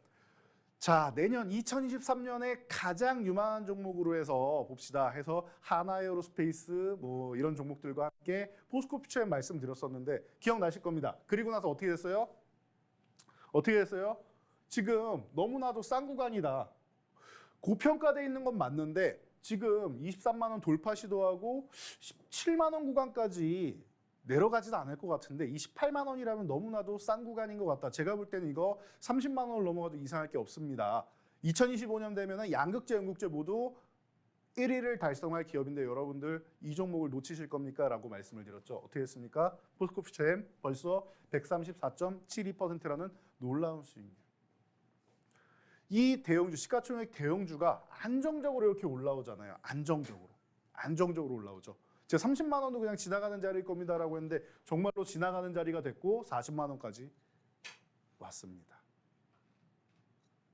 자, 내년 2023년에 가장 유망한 종목으로 해서 봅시다 해서 하나에어로스페이스 뭐 이런 종목들과 함께 포스코 퓨처엠 말씀드렸었는데 기억나실 겁니다. 그리고 나서 어떻게 됐어요? 어떻게 됐어요? 지금 너무나도 싼 구간이다. 고평가돼 있는 건 맞는데 지금 23만 원 돌파 시도하고 17만 원 구간까지 내려가지도 않을 것 같은데 28만 원이라면 너무나도 싼 구간인 것 같다. 제가 볼 때는 이거 30만 원을 넘어가도 이상할 게 없습니다. 2025년 되면은 양극재, 음극재 모두 1위를 달성할 기업인데 여러분들 이 종목을 놓치실 겁니까? 라고 말씀을 드렸죠. 어떻게 했습니까? 포스코 퓨처엠 벌써 134.72%라는 놀라운 수익률. 이 대형주, 시가총액 대형주가 안정적으로 이렇게 올라오잖아요. 안정적으로 올라오죠. 제가 30만 원도 그냥 지나가는 자리일 겁니다라고 했는데 정말로 지나가는 자리가 됐고 40만 원까지 왔습니다.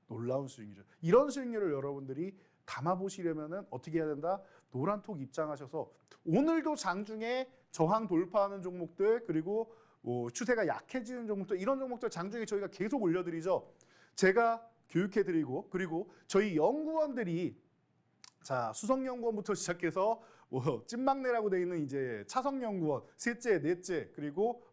놀라운 수익률이죠. 이런 수익률을 여러분들이 담아보시려면 어떻게 해야 된다? 노란톡 입장하셔서 오늘도 장중에 저항 돌파하는 종목들, 그리고 뭐 추세가 약해지는 종목들 이런 종목들 장중에 저희가 계속 올려드리죠. 제가 교육해드리고 그리고 저희 연구원들이 자 수석연구원부터 시작해서 뭐 찐막내라고 돼 있는 이제 차석연구원 셋째, 넷째 그리고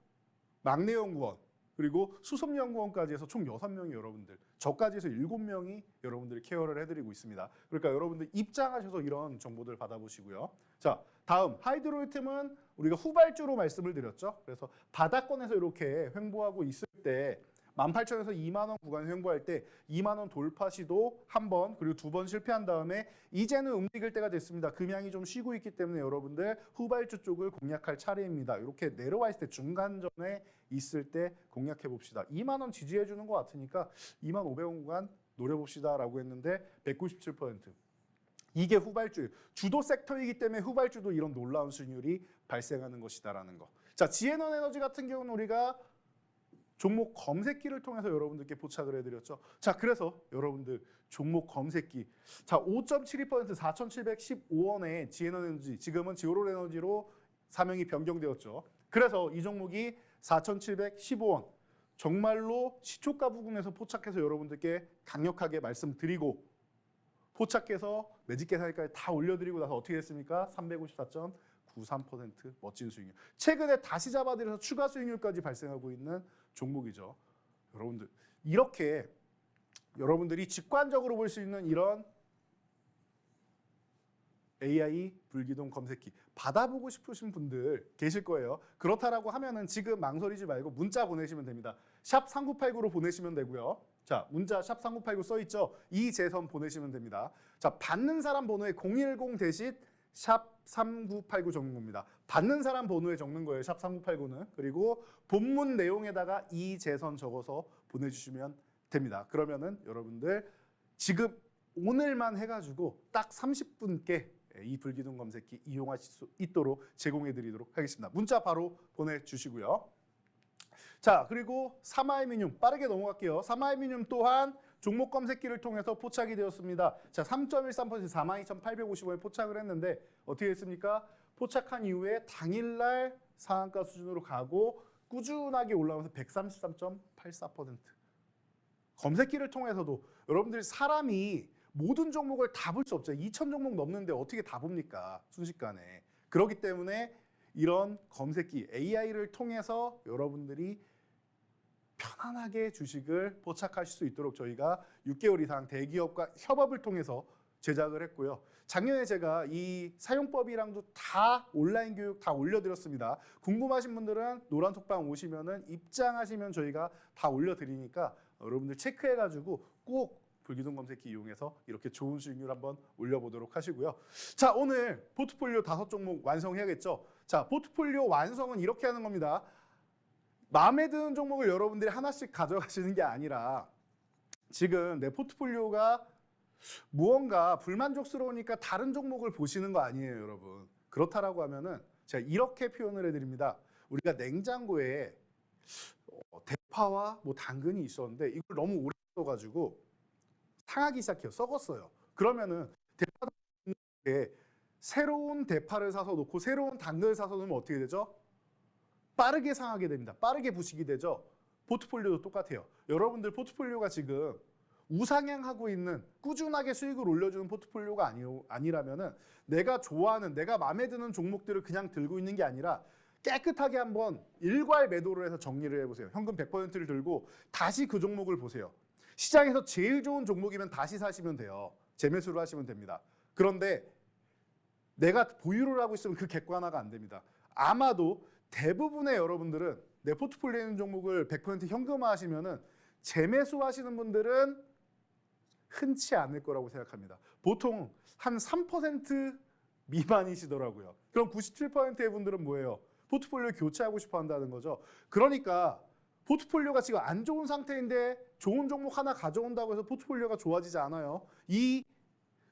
막내 연구원 그리고 수석연구원까지 해서 총 6명이 여러분들 저까지 해서 7명이 여러분들이 케어를 해드리고 있습니다. 그러니까 여러분들 입장하셔서 이런 정보들 받아보시고요. 자 다음 하이드로이템은 우리가 후발주로 말씀을 드렸죠. 그래서 바닥권에서 이렇게 횡보하고 있을 때 18,000에서 2만 원 구간 횡보할 때 2만 원 돌파 시도 한 번 그리고 2번 실패한 다음에 이제는 움직일 때가 됐습니다. 금양이 좀 쉬고 있기 때문에 여러분들 후발주 쪽을 공략할 차례입니다. 이렇게 내려와 있을 때 중간전에 있을 때 공략해 봅시다. 2만 원 지지해 주는 것 같으니까 2만 500원 구간 노려봅시다라고 했는데 197%. 이게 후발주, 주도 섹터이기 때문에 후발주도 이런 놀라운 수익률이 발생하는 것이다라는 거. 자, 지에넌 에너지 같은 경우는 우리가 종목 검색기를 통해서 여러분들께 포착을 해드렸죠. 자, 그래서 여러분들 종목 검색기. 자, 5.72% 4,715원에 지에넌 에너지, 지금은 지오롤 에너지로 사명이 변경되었죠. 그래서 이 종목이 4,715원. 정말로 시초가 부근에서 포착해서 여러분들께 강력하게 말씀드리고 포착해서 매직 계산까지 다 올려드리고 나서 어떻게 됐습니까? 354.93% 멋진 수익률. 최근에 다시 잡아들여서 추가 수익률까지 발생하고 있는 종목이죠. 여러분들 이렇게 여러분들이 직관적으로 볼 수 있는 이런 AI 불기둥 검색기 받아보고 싶으신 분들 계실 거예요. 그렇다라고 하면은 지금 망설이지 말고 문자 보내시면 됩니다. 샵 3989로 보내시면 되고요. 자, 문자 샵 3989 써 있죠. 이재선 보내시면 됩니다. 자, 받는 사람 번호에 010 대신 샵 3989 적는 겁니다. 받는 사람 번호에 적는 거예요. 샵 3989는. 그리고 본문 내용에다가 이재선 적어서 보내주시면 됩니다. 그러면은 여러분들 지금 오늘만 해가지고 딱 30분께 이 불기둥 검색기 이용하실 수 있도록 제공해 드리도록 하겠습니다. 문자 바로 보내주시고요. 자, 그리고 사마이미늄 빠르게 넘어갈게요. 사마이미늄 또한 종목 검색기를 통해서 포착이 되었습니다. 자, 3.13% 42,850원에 포착을 했는데 어떻게 했습니까? 포착한 이후에 당일날 상한가 수준으로 가고 꾸준하게 올라오면서 133.84%. 검색기를 통해서도 여러분들이 사람이 모든 종목을 다 볼 수 없죠. 2,000 종목 넘는데 어떻게 다 봅니까? 순식간에. 그렇기 때문에 이런 검색기 AI를 통해서 여러분들이 편안하게 주식을 포착하실 수 있도록 저희가 6개월 이상 대기업과 협업을 통해서 제작을 했고요. 작년에 제가 이 사용법이랑도 다 온라인 교육 다 올려드렸습니다. 궁금하신 분들은 노란톡방 오시면은 입장하시면 저희가 다 올려드리니까 여러분들 체크해가지고 꼭 불기둥 검색기 이용해서 이렇게 좋은 수익률 한번 올려보도록 하시고요. 자, 오늘 포트폴리오 5종목 완성해야겠죠. 자, 포트폴리오 완성은 이렇게 하는 겁니다. 마음에 드는 종목을 여러분들이 하나씩 가져가시는 게 아니라 지금 내 포트폴리오가 무언가 불만족스러우니까 다른 종목을 보시는 거 아니에요, 여러분. 그렇다라고 하면은 제가 이렇게 표현을 해드립니다. 우리가 냉장고에 대파와 뭐 당근이 있었는데 이걸 너무 오래 써가지고 상하기 시작해요. 썩었어요. 그러면은 대파에 새로운 대파를 사서 놓고 새로운 당근을 사서 놓으면 어떻게 되죠? 빠르게 상하게 됩니다. 빠르게 부식이 되죠. 포트폴리오도 똑같아요. 여러분들 포트폴리오가 지금 우상향하고 있는 꾸준하게 수익을 올려주는 포트폴리오가 아니라면은 내가 좋아하는 내가 마음에 드는 종목들을 그냥 들고 있는 게 아니라 깨끗하게 한번 일괄 매도를 해서 정리를 해보세요. 현금 100%를 들고 다시 그 종목을 보세요. 시장에서 제일 좋은 종목이면 다시 사시면 돼요. 재매수를 하시면 됩니다. 그런데 내가 보유를 하고 있으면 그 객관화가 안 됩니다. 아마도 대부분의 여러분들은 내 포트폴리오에 있는 종목을 100% 현금화 하시면은 재매수 하시는 분들은 흔치 않을 거라고 생각합니다. 보통 한 3% 미만이시더라고요. 그럼 97%의 분들은 뭐예요? 포트폴리오 교체하고 싶어 한다는 거죠. 그러니까 포트폴리오가 지금 안 좋은 상태인데 좋은 종목 하나 가져온다고 해서 포트폴리오가 좋아지지 않아요. 이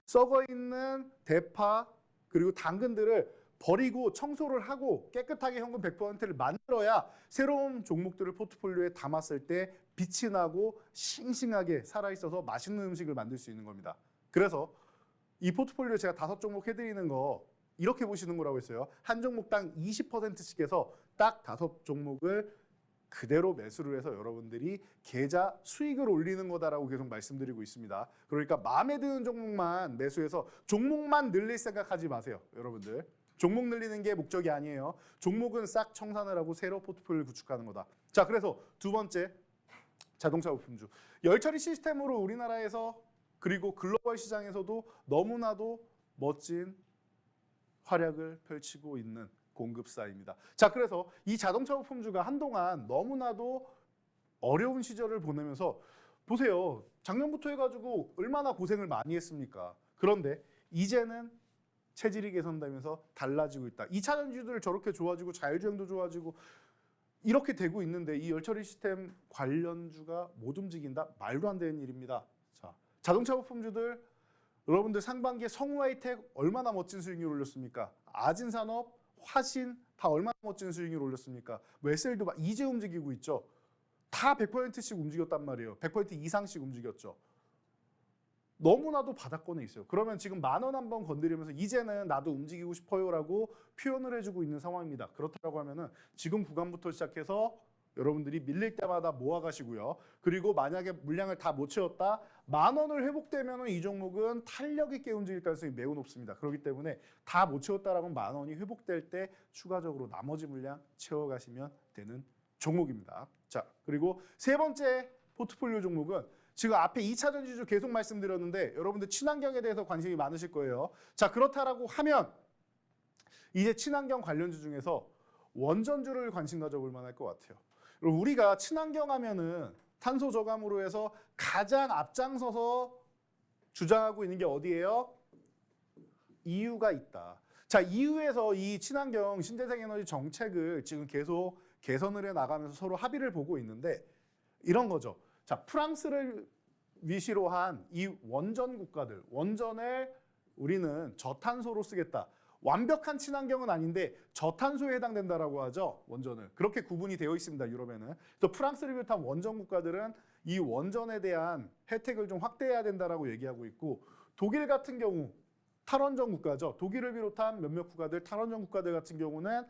썩어 있는 대파 그리고 당근들을 버리고 청소를 하고 깨끗하게 현금 100%를 만들어야 새로운 종목들을 포트폴리오에 담았을 때 빛이 나고 싱싱하게 살아있어서 맛있는 음식을 만들 수 있는 겁니다. 그래서 이 포트폴리오 제가 5종목 해드리는 거 이렇게 보시는 거라고 했어요. 한 종목당 20%씩 해서 딱 5종목을 그대로 매수를 해서 여러분들이 계좌 수익을 올리는 거다라고 계속 말씀드리고 있습니다. 그러니까 마음에 드는 종목만 매수해서 종목만 늘릴 생각하지 마세요, 여러분들. 종목 늘리는 게 목적이 아니에요. 종목은 싹 청산을 하고 새로 포트폴리오를 구축하는 거다. 자, 그래서 두 번째, 자동차 부품주. 열처리 시스템으로 우리나라에서 그리고 글로벌 시장에서도 너무나도 멋진 활약을 펼치고 있는 공급사입니다. 자, 그래서 이 자동차 부품주가 한동안 너무나도 어려운 시절을 보내면서 보세요. 작년부터 해가지고 얼마나 고생을 많이 했습니까? 그런데 이제는 체질이 개선되면서 달라지고 있다. 2차 전지들 저렇게 좋아지고 자율주행도 좋아지고 이렇게 되고 있는데 이 열처리 시스템 관련주가 못 움직인다? 말도 안 되는 일입니다. 자, 자동차 부품주들 여러분들 상반기에 성우하이텍 얼마나 멋진 수익률 올렸습니까? 아진산업, 화신 다 얼마나 멋진 수익률 올렸습니까? 웨셀도 이제 움직이고 있죠. 다 100%씩 움직였단 말이에요. 100% 이상씩 움직였죠. 너무나도 바닥권에 있어요. 그러면 지금 10,000원 한번 건드리면서 이제는 나도 움직이고 싶어요라고 표현을 해주고 있는 상황입니다. 그렇다고 하면은 지금 구간부터 시작해서 여러분들이 밀릴 때마다 모아가시고요. 그리고 만약에 물량을 다 못 채웠다, 10,000원을 회복되면은 이 종목은 탄력 있게 움직일 가능성이 매우 높습니다. 그렇기 때문에 다 못 채웠다라면 10,000원이 회복될 때 추가적으로 나머지 물량 채워가시면 되는 종목입니다. 자, 그리고 세 번째 포트폴리오 종목은 지금 앞에 2차 전지주 계속 말씀드렸는데 여러분들 친환경에 대해서 관심이 많으실 거예요. 자, 그렇다라고 하면 이제 친환경 관련주 중에서 원전주를 관심 가져볼 만할 것 같아요. 우리가 친환경 하면은 탄소 저감으로 해서 가장 앞장서서 주장하고 있는 게 어디예요? EU가 있다. 자, EU에서 이 친환경 신재생 에너지 정책을 지금 계속 개선을 해 나가면서 서로 합의를 보고 있는데 이런 거죠. 자, 프랑스를 위시로 한 이 원전 국가들, 원전을 우리는 저탄소로 쓰겠다. 완벽한 친환경은 아닌데 저탄소에 해당된다라고 하죠. 원전을. 그렇게 구분이 되어 있습니다. 유럽에는. 또 프랑스를 비롯한 원전 국가들은 이 원전에 대한 혜택을 좀 확대해야 된다라고 얘기하고 있고 독일 같은 경우 탈원전 국가죠. 독일을 비롯한 몇몇 국가들, 탈원전 국가들 같은 경우는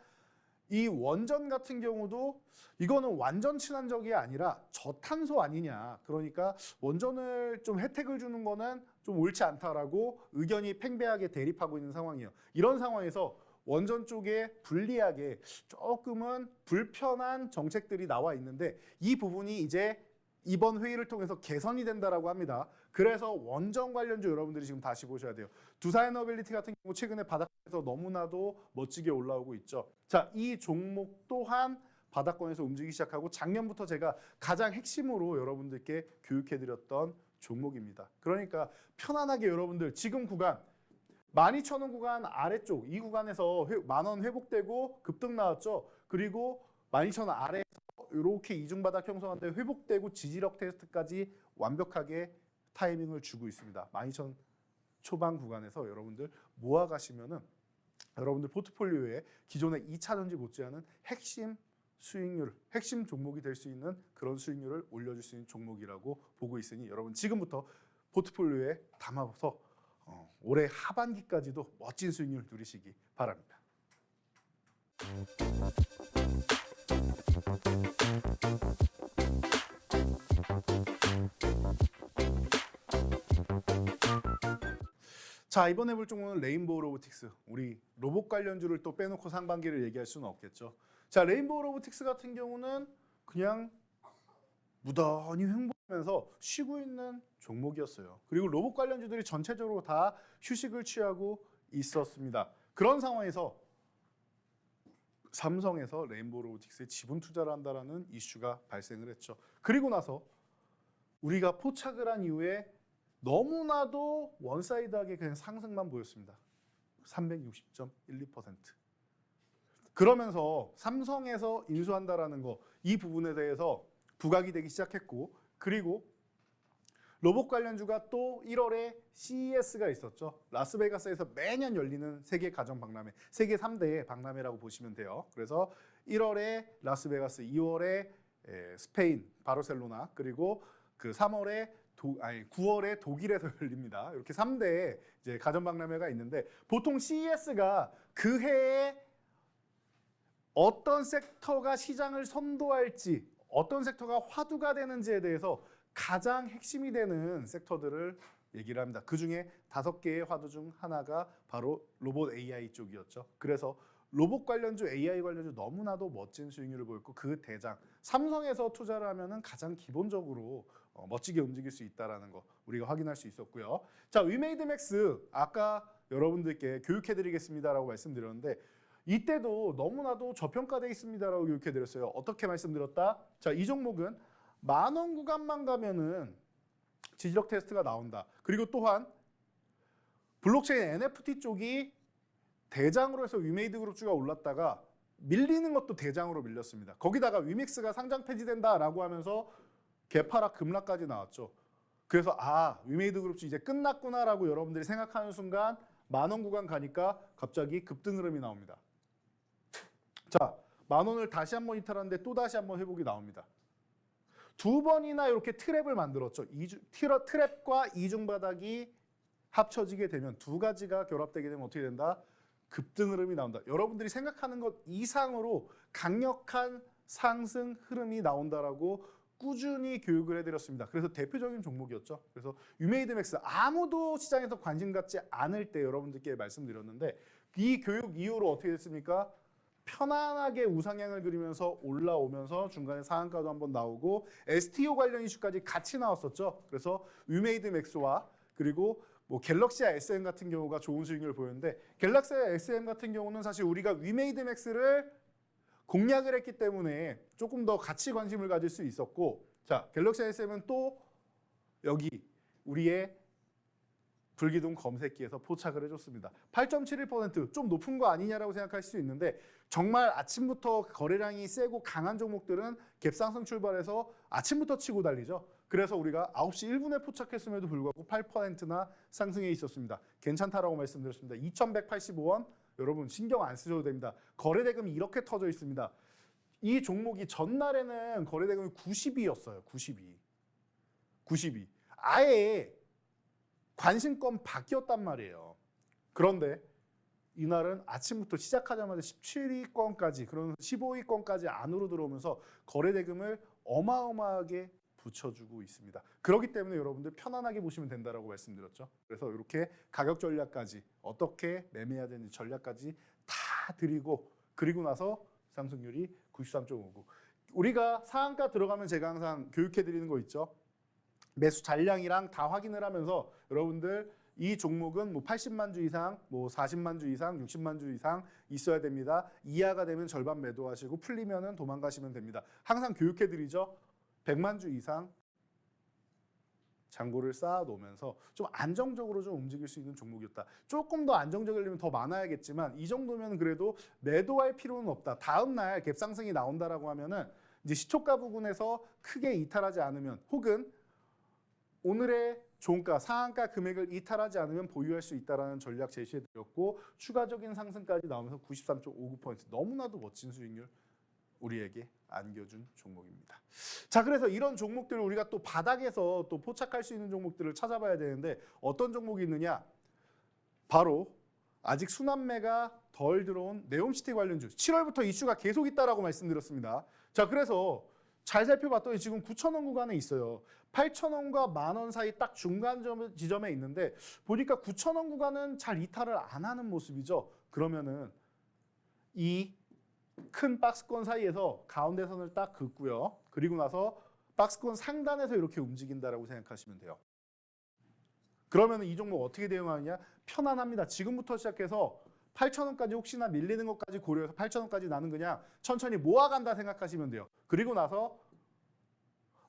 이 원전 같은 경우도 이거는 완전 친환적이 아니라 저탄소 아니냐. 그러니까 원전을 좀 혜택을 주는 거는 좀 옳지 않다라고 의견이 팽배하게 대립하고 있는 상황이에요. 이런 상황에서 원전 쪽에 불리하게 조금은 불편한 정책들이 나와 있는데 이 부분이 이제 이번 회의를 통해서 개선이 된다라고 합니다. 그래서 원전 관련주 여러분들이 지금 다시 보셔야 돼요. 두산에너빌리티 같은 경우 최근에 바닥권에서 너무나도 멋지게 올라오고 있죠. 자, 이 종목 또한 바닥권에서 움직이기 시작하고 작년부터 제가 가장 핵심으로 여러분들께 교육해드렸던 종목입니다. 그러니까 편안하게 여러분들 지금 구간 12,000원 구간 아래쪽 이 구간에서 10,000원 회복되고 급등 나왔죠. 그리고 12,000원 아래에서 이렇게 이중바닥 형성한데 회복되고 지지력 테스트까지 완벽하게 타이밍을 주고 있습니다. 12,000 초반 구간에서 여러분들 모아가시면은 여러분들 포트폴리오에 기존의 2차 전지 못지않은 핵심 수익률, 핵심 종목이 될 수 있는 그런 수익률을 올려줄 수 있는 종목이라고 보고 있으니 여러분 지금부터 포트폴리오에 담아서 올해 하반기까지도 멋진 수익률 누리시기 바랍니다. 자, 이번에 볼 종목은 레인보우 로보틱스. 우리 로봇 관련주를 또 빼놓고 상반기를 얘기할 수는 없겠죠. 자, 레인보우 로보틱스 같은 경우는 그냥 무던히 횡보하면서 쉬고 있는 종목이었어요. 그리고 로봇 관련주들이 전체적으로 다 휴식을 취하고 있었습니다. 그런 상황에서 삼성에서 레인보우 로보틱스에 지분 투자를 한다라는 이슈가 발생을 했죠. 그리고 나서 우리가 포착을 한 이후에 너무나도 원사이드하게 그냥 상승만 보였습니다. 360.12%. 그러면서 삼성에서 인수한다라는 거 이 부분에 대해서 부각이 되기 시작했고 그리고 로봇 관련주가 또 1월에 CES가 있었죠. 라스베가스에서 매년 열리는 세계 가전 박람회, 세계 3대 박람회라고 보시면 돼요. 그래서 1월에 라스베가스, 2월에 스페인 바르셀로나 그리고 그 9월에 독일에서 열립니다. 이렇게 3대 이제 가전 박람회가 있는데 보통 CES가 그 해에 어떤 섹터가 시장을 선도할지 어떤 섹터가 화두가 되는지에 대해서 가장 핵심이 되는 섹터들을 얘기를 합니다. 그중에 5개의 화두 중 하나가 바로 로봇 AI 쪽이었죠. 그래서 로봇 관련주, AI 관련주 너무나도 멋진 수익률을 보였고 그 대장 삼성에서 투자를 하면은 가장 기본적으로 멋지게 움직일 수 있다라는 거 우리가 확인할 수 있었고요. 자, 위메이드맥스 아까 여러분들께 교육해드리겠습니다라고 말씀드렸는데 이때도 너무나도 저평가되어 있습니다라고 교육해드렸어요. 어떻게 말씀드렸다? 자, 이 종목은 10,000원 구간만 가면은 지지력 테스트가 나온다. 그리고 또한 블록체인 NFT 쪽이 대장으로 해서 위메이드 그룹주가 올랐다가 밀리는 것도 대장으로 밀렸습니다. 거기다가 위믹스가 상장 폐지된다라고 하면서 개파락 급락까지 나왔죠. 그래서 위메이드 그룹주 이제 끝났구나라고 여러분들이 생각하는 순간 10,000원 구간 가니까 갑자기 급등 흐름이 나옵니다. 자, 10,000원을 다시 한번 이탈하는데 또 다시 한번 회복이 나옵니다. 2번이나 이렇게 트랩을 만들었죠. 트랩과 이중바닥이 합쳐지게 되면 두 가지가 결합되게 되면 어떻게 된다? 급등 흐름이 나온다. 여러분들이 생각하는 것 이상으로 강력한 상승 흐름이 나온다라고 꾸준히 교육을 해드렸습니다. 그래서 대표적인 종목이었죠. 그래서 위메이드맥스 아무도 시장에서 관심 갖지 않을 때 여러분들께 말씀드렸는데 이 교육 이후로 어떻게 됐습니까? 편안하게 우상향을 그리면서 올라오면서 중간에 상한가도 한번 나오고 STO 관련 이슈까지 같이 나왔었죠. 그래서 위메이드맥스와 그리고 갤럭시아 SM 같은 경우가 좋은 수익률을 보였는데 갤럭시아 SM 같은 경우는 사실 우리가 위메이드맥스를 공략을 했기 때문에 조금 더 같이 관심을 가질 수 있었고 자, 갤럭시아 SM은 또 여기 우리의 불기둥 검색기에서 포착을 해줬습니다. 8.71%좀 높은 거 아니냐라고 생각할 수 있는데 정말 아침부터 거래량이 세고 강한 종목들은 갭상승 출발해서 아침부터 치고 달리죠. 그래서 우리가 9시 1분에 포착했음에도 불구하고 8%나 상승해 있었습니다. 괜찮다라고 말씀드렸습니다. 2,185원 여러분 신경 안 쓰셔도 됩니다. 거래대금이 이렇게 터져 있습니다. 이 종목이 전날에는 거래대금이 92였어요. 92. 아예 관심권 바뀌었단 말이에요. 그런데 이날은 아침부터 시작하자마자 17위권까지 그런 15위권까지 안으로 들어오면서 거래대금을 어마어마하게 붙여주고 있습니다. 그렇기 때문에 여러분들 편안하게 보시면 된다라고 말씀드렸죠. 그래서 이렇게 가격 전략까지 어떻게 매매해야 되는지 전략까지 다 드리고 그리고 나서 상승률이 93.59. 우리가 상한가 들어가면 제가 항상 교육해 드리는 거 있죠. 매수 잔량이랑 다 확인을 하면서 여러분들 이 종목은 80만 주 이상, 40만 주 이상, 60만 주 이상 있어야 됩니다. 이하가 되면 절반 매도하시고 풀리면은 도망가시면 됩니다. 항상 교육해 드리죠. 100만 주 이상 잔고를 쌓아 놓으면서 좀 안정적으로 좀 움직일 수 있는 종목이었다. 조금 더 안정적이려면 더 많아야겠지만 이 정도면 그래도 매도할 필요는 없다. 다음 날 갭상승이 나온다라고 하면은 이제 시초가 부분에서 크게 이탈하지 않으면 혹은 오늘의 종가, 상한가 금액을 이탈하지 않으면 보유할 수 있다라는 전략 제시해드렸고 추가적인 상승까지 나오면서 93.59% 너무나도 멋진 수익률 우리에게 안겨준 종목입니다. 자, 그래서 이런 종목들을 우리가 또 바닥에서 또 포착할 수 있는 종목들을 찾아봐야 되는데 어떤 종목이 있느냐? 바로 아직 순환매가 덜 들어온 네옴시티 관련주 7월부터 이슈가 계속 있다라고 말씀드렸습니다. 자, 그래서 잘 살펴봤더니 지금 9,000원 구간에 있어요. 8,000원과 10,000원 사이 딱 중간 지점에 있는데 보니까 9,000원 구간은 잘 이탈을 안 하는 모습이죠. 그러면은 이 큰 박스권 사이에서 가운데 선을 딱 긋고요. 그리고 나서 박스권 상단에서 이렇게 움직인다라고 생각하시면 돼요. 그러면 이 종목 어떻게 대응하느냐? 편안합니다. 지금부터 시작해서 8,000원까지 혹시나 밀리는 것까지 고려해서 8,000원까지 나는 그냥 천천히 모아간다 생각하시면 돼요. 그리고 나서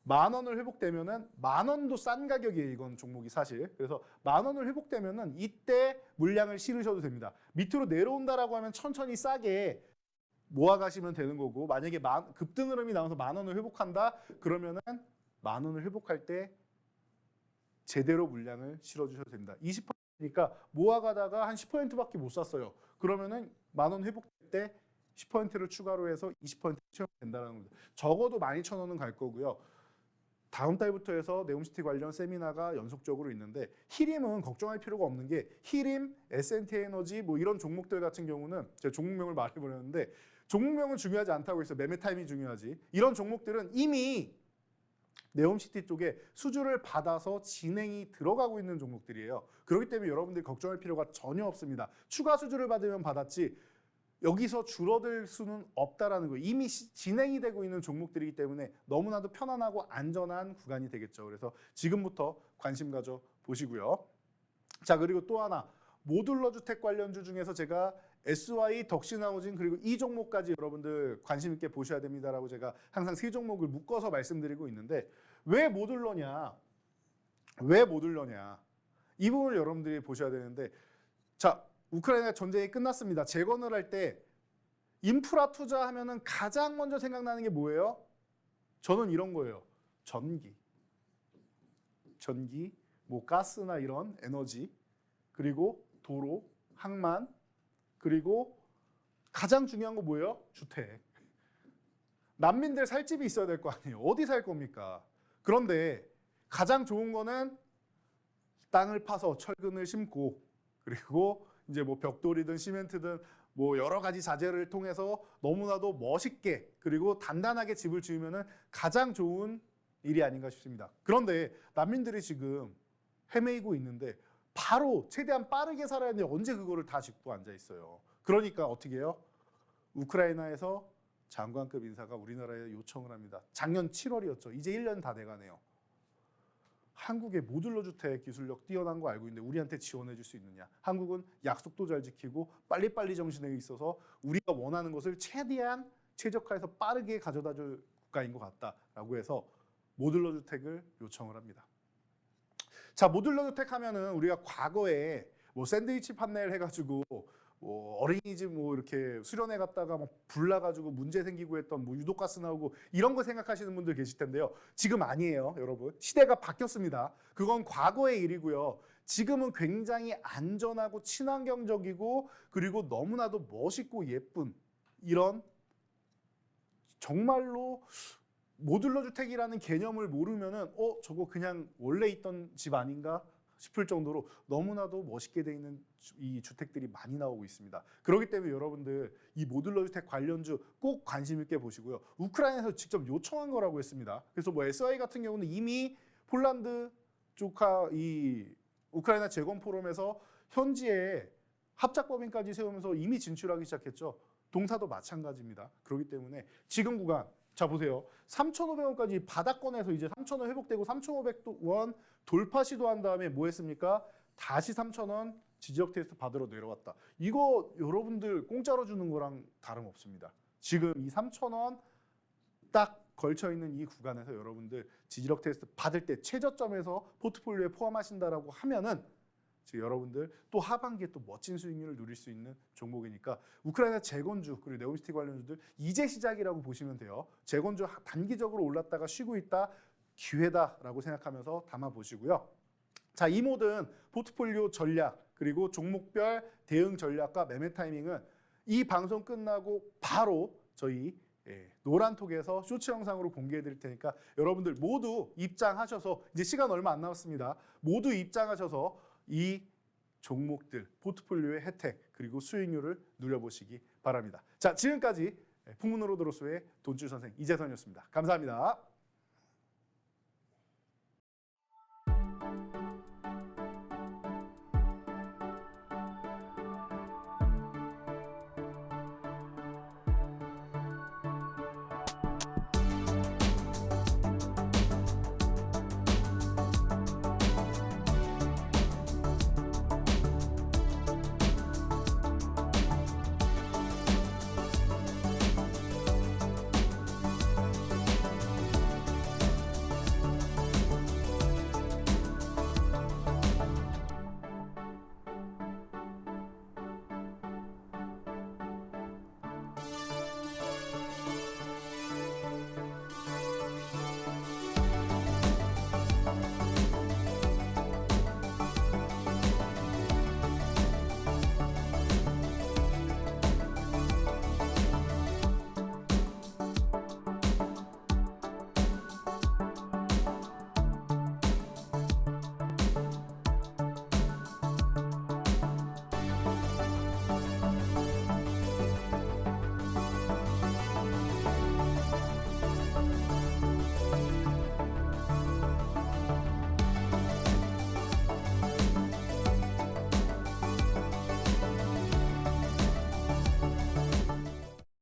10,000원을 회복되면은 10,000원도 싼 가격이에요. 이건 종목이 사실. 그래서 10,000원을 회복되면은 이때 물량을 실으셔도 됩니다. 밑으로 내려온다라고 하면 천천히 싸게 모아가시면 되는 거고 만약에 급등 흐름이 나와서 10,000원을 회복한다 그러면은 10,000원을 회복할 때 제대로 물량을 실어주셔도 됩니다. 20%니까 모아가다가 한 10%밖에 못 샀어요. 그러면은 10,000원 회복될 때 10%를 추가로 해서 20% 채우면 된다는 겁니다. 적어도 12,000원은 갈 거고요. 다음 달부터 해서 네옴시티 관련 세미나가 연속적으로 있는데 히림은 걱정할 필요가 없는 게 히림, S&T 에너지 뭐 이런 종목들 같은 경우는 제가 종목명을 말해버렸는데 종목명은 중요하지 않다고 해서 매매 타임이 중요하지. 이런 종목들은 이미 네옴시티 쪽에 수주를 받아서 진행이 들어가고 있는 종목들이에요. 그렇기 때문에 여러분들이 걱정할 필요가 전혀 없습니다. 추가 수주를 받으면 받았지 여기서 줄어들 수는 없다라는 거예요. 이미 진행이 되고 있는 종목들이기 때문에 너무나도 편안하고 안전한 구간이 되겠죠. 그래서 지금부터 관심 가져 보시고요. 자, 그리고 또 하나 모듈러 주택 관련주 중에서 제가 SY, 덕신하우징 그리고 이 종목까지 여러분들 관심 있게 보셔야 됩니다라고 제가 항상 세 종목을 묶어서 말씀드리고 있는데 왜 모듈러냐? 왜 모듈러냐? 이 부분을 여러분들이 보셔야 되는데 자, 우크라이나 전쟁이 끝났습니다. 재건을 할 때 인프라 투자하면은 가장 먼저 생각나는 게 뭐예요? 저는 이런 거예요. 전기, 뭐 가스나 이런 에너지, 그리고 도로, 항만, 그리고 가장 중요한 거 뭐예요? 주택. 난민들 살 집이 있어야 될 거 아니에요. 어디 살 겁니까? 그런데 가장 좋은 거는 땅을 파서 철근을 심고 그리고 이제 뭐 벽돌이든 시멘트든 뭐 여러 가지 자재를 통해서 너무나도 멋있게 그리고 단단하게 집을 지으면은 가장 좋은 일이 아닌가 싶습니다. 그런데 난민들이 지금 헤매이고 있는데 바로 최대한 빠르게 살아야 하는데 언제 그거를 다 짚고 앉아 있어요. 그러니까 어떻게 해요? 우크라이나에서 장관급 인사가 우리나라에 요청을 합니다. 작년 7월이었죠. 이제 1년 다 돼가네요. 한국의 모듈러 주택 기술력 뛰어난 거 알고 있는데 우리한테 지원해 줄 수 있느냐? 한국은 약속도 잘 지키고 빨리빨리 정신에 있어서 우리가 원하는 것을 최대한 최적화해서 빠르게 가져다 줄 국가인 것 같다라고 해서 모듈러 주택을 요청을 합니다. 자, 모듈러 주택 하면은 우리가 과거에 뭐 샌드위치 판넬 해가지고 뭐 어린이집 뭐 이렇게 수련회 갔다가 뭐 불 나가지고 문제 생기고 했던 뭐 유독가스 나오고 이런 거 생각하시는 분들 계실 텐데요. 지금 아니에요, 여러분. 시대가 바뀌었습니다. 그건 과거의 일이고요. 지금은 굉장히 안전하고 친환경적이고 그리고 너무나도 멋있고 예쁜 이런 정말로 모듈러 주택이라는 개념을 모르면은 저거 그냥 원래 있던 집 아닌가 싶을 정도로 너무나도 멋있게 돼 있는 이 주택들이 많이 나오고 있습니다. 그렇기 때문에 여러분들 이 모듈러 주택 관련주 꼭 관심 있게 보시고요. 우크라이나에서 직접 요청한 거라고 했습니다. 그래서 뭐 SI 같은 경우는 이미 폴란드 쪽하 이 우크라이나 재건 포럼에서 현지에 합작법인까지 세우면서 이미 진출하기 시작했죠. 동사도 마찬가지입니다. 그렇기 때문에 지금 구간 자 보세요. 3,500원까지 바닥권에서 이제 3,000원 회복되고 3,500원 돌파 시도한 다음에 뭐 했습니까? 다시 3,000원 지지력 테스트 받으러 내려왔다. 이거 여러분들 공짜로 주는 거랑 다름없습니다. 지금 이 3,000원 딱 걸쳐있는 이 구간에서 여러분들 지지력 테스트 받을 때 최저점에서 포트폴리오에 포함하신다라고 하면은 여러분들 또 하반기에 또 멋진 수익률을 누릴 수 있는 종목이니까 우크라이나 재건주 그리고 네옴시티 관련주들 이제 시작이라고 보시면 돼요. 재건주 단기적으로 올랐다가 쉬고 있다 기회다라고 생각하면서 담아 보시고요. 자, 이 모든 포트폴리오 전략 그리고 종목별 대응 전략과 매매 타이밍은 이 방송 끝나고 바로 저희 노란톡에서 쇼츠 영상으로 공개해 드릴 테니까 여러분들 모두 입장하셔서 이제 시간 얼마 안 남았습니다. 모두 입장하셔서 이 종목들 포트폴리오의 혜택 그리고 수익률을 누려보시기 바랍니다. 자, 지금까지 풍문으로 드로소의 돈줄 선생 이재선이었습니다. 감사합니다.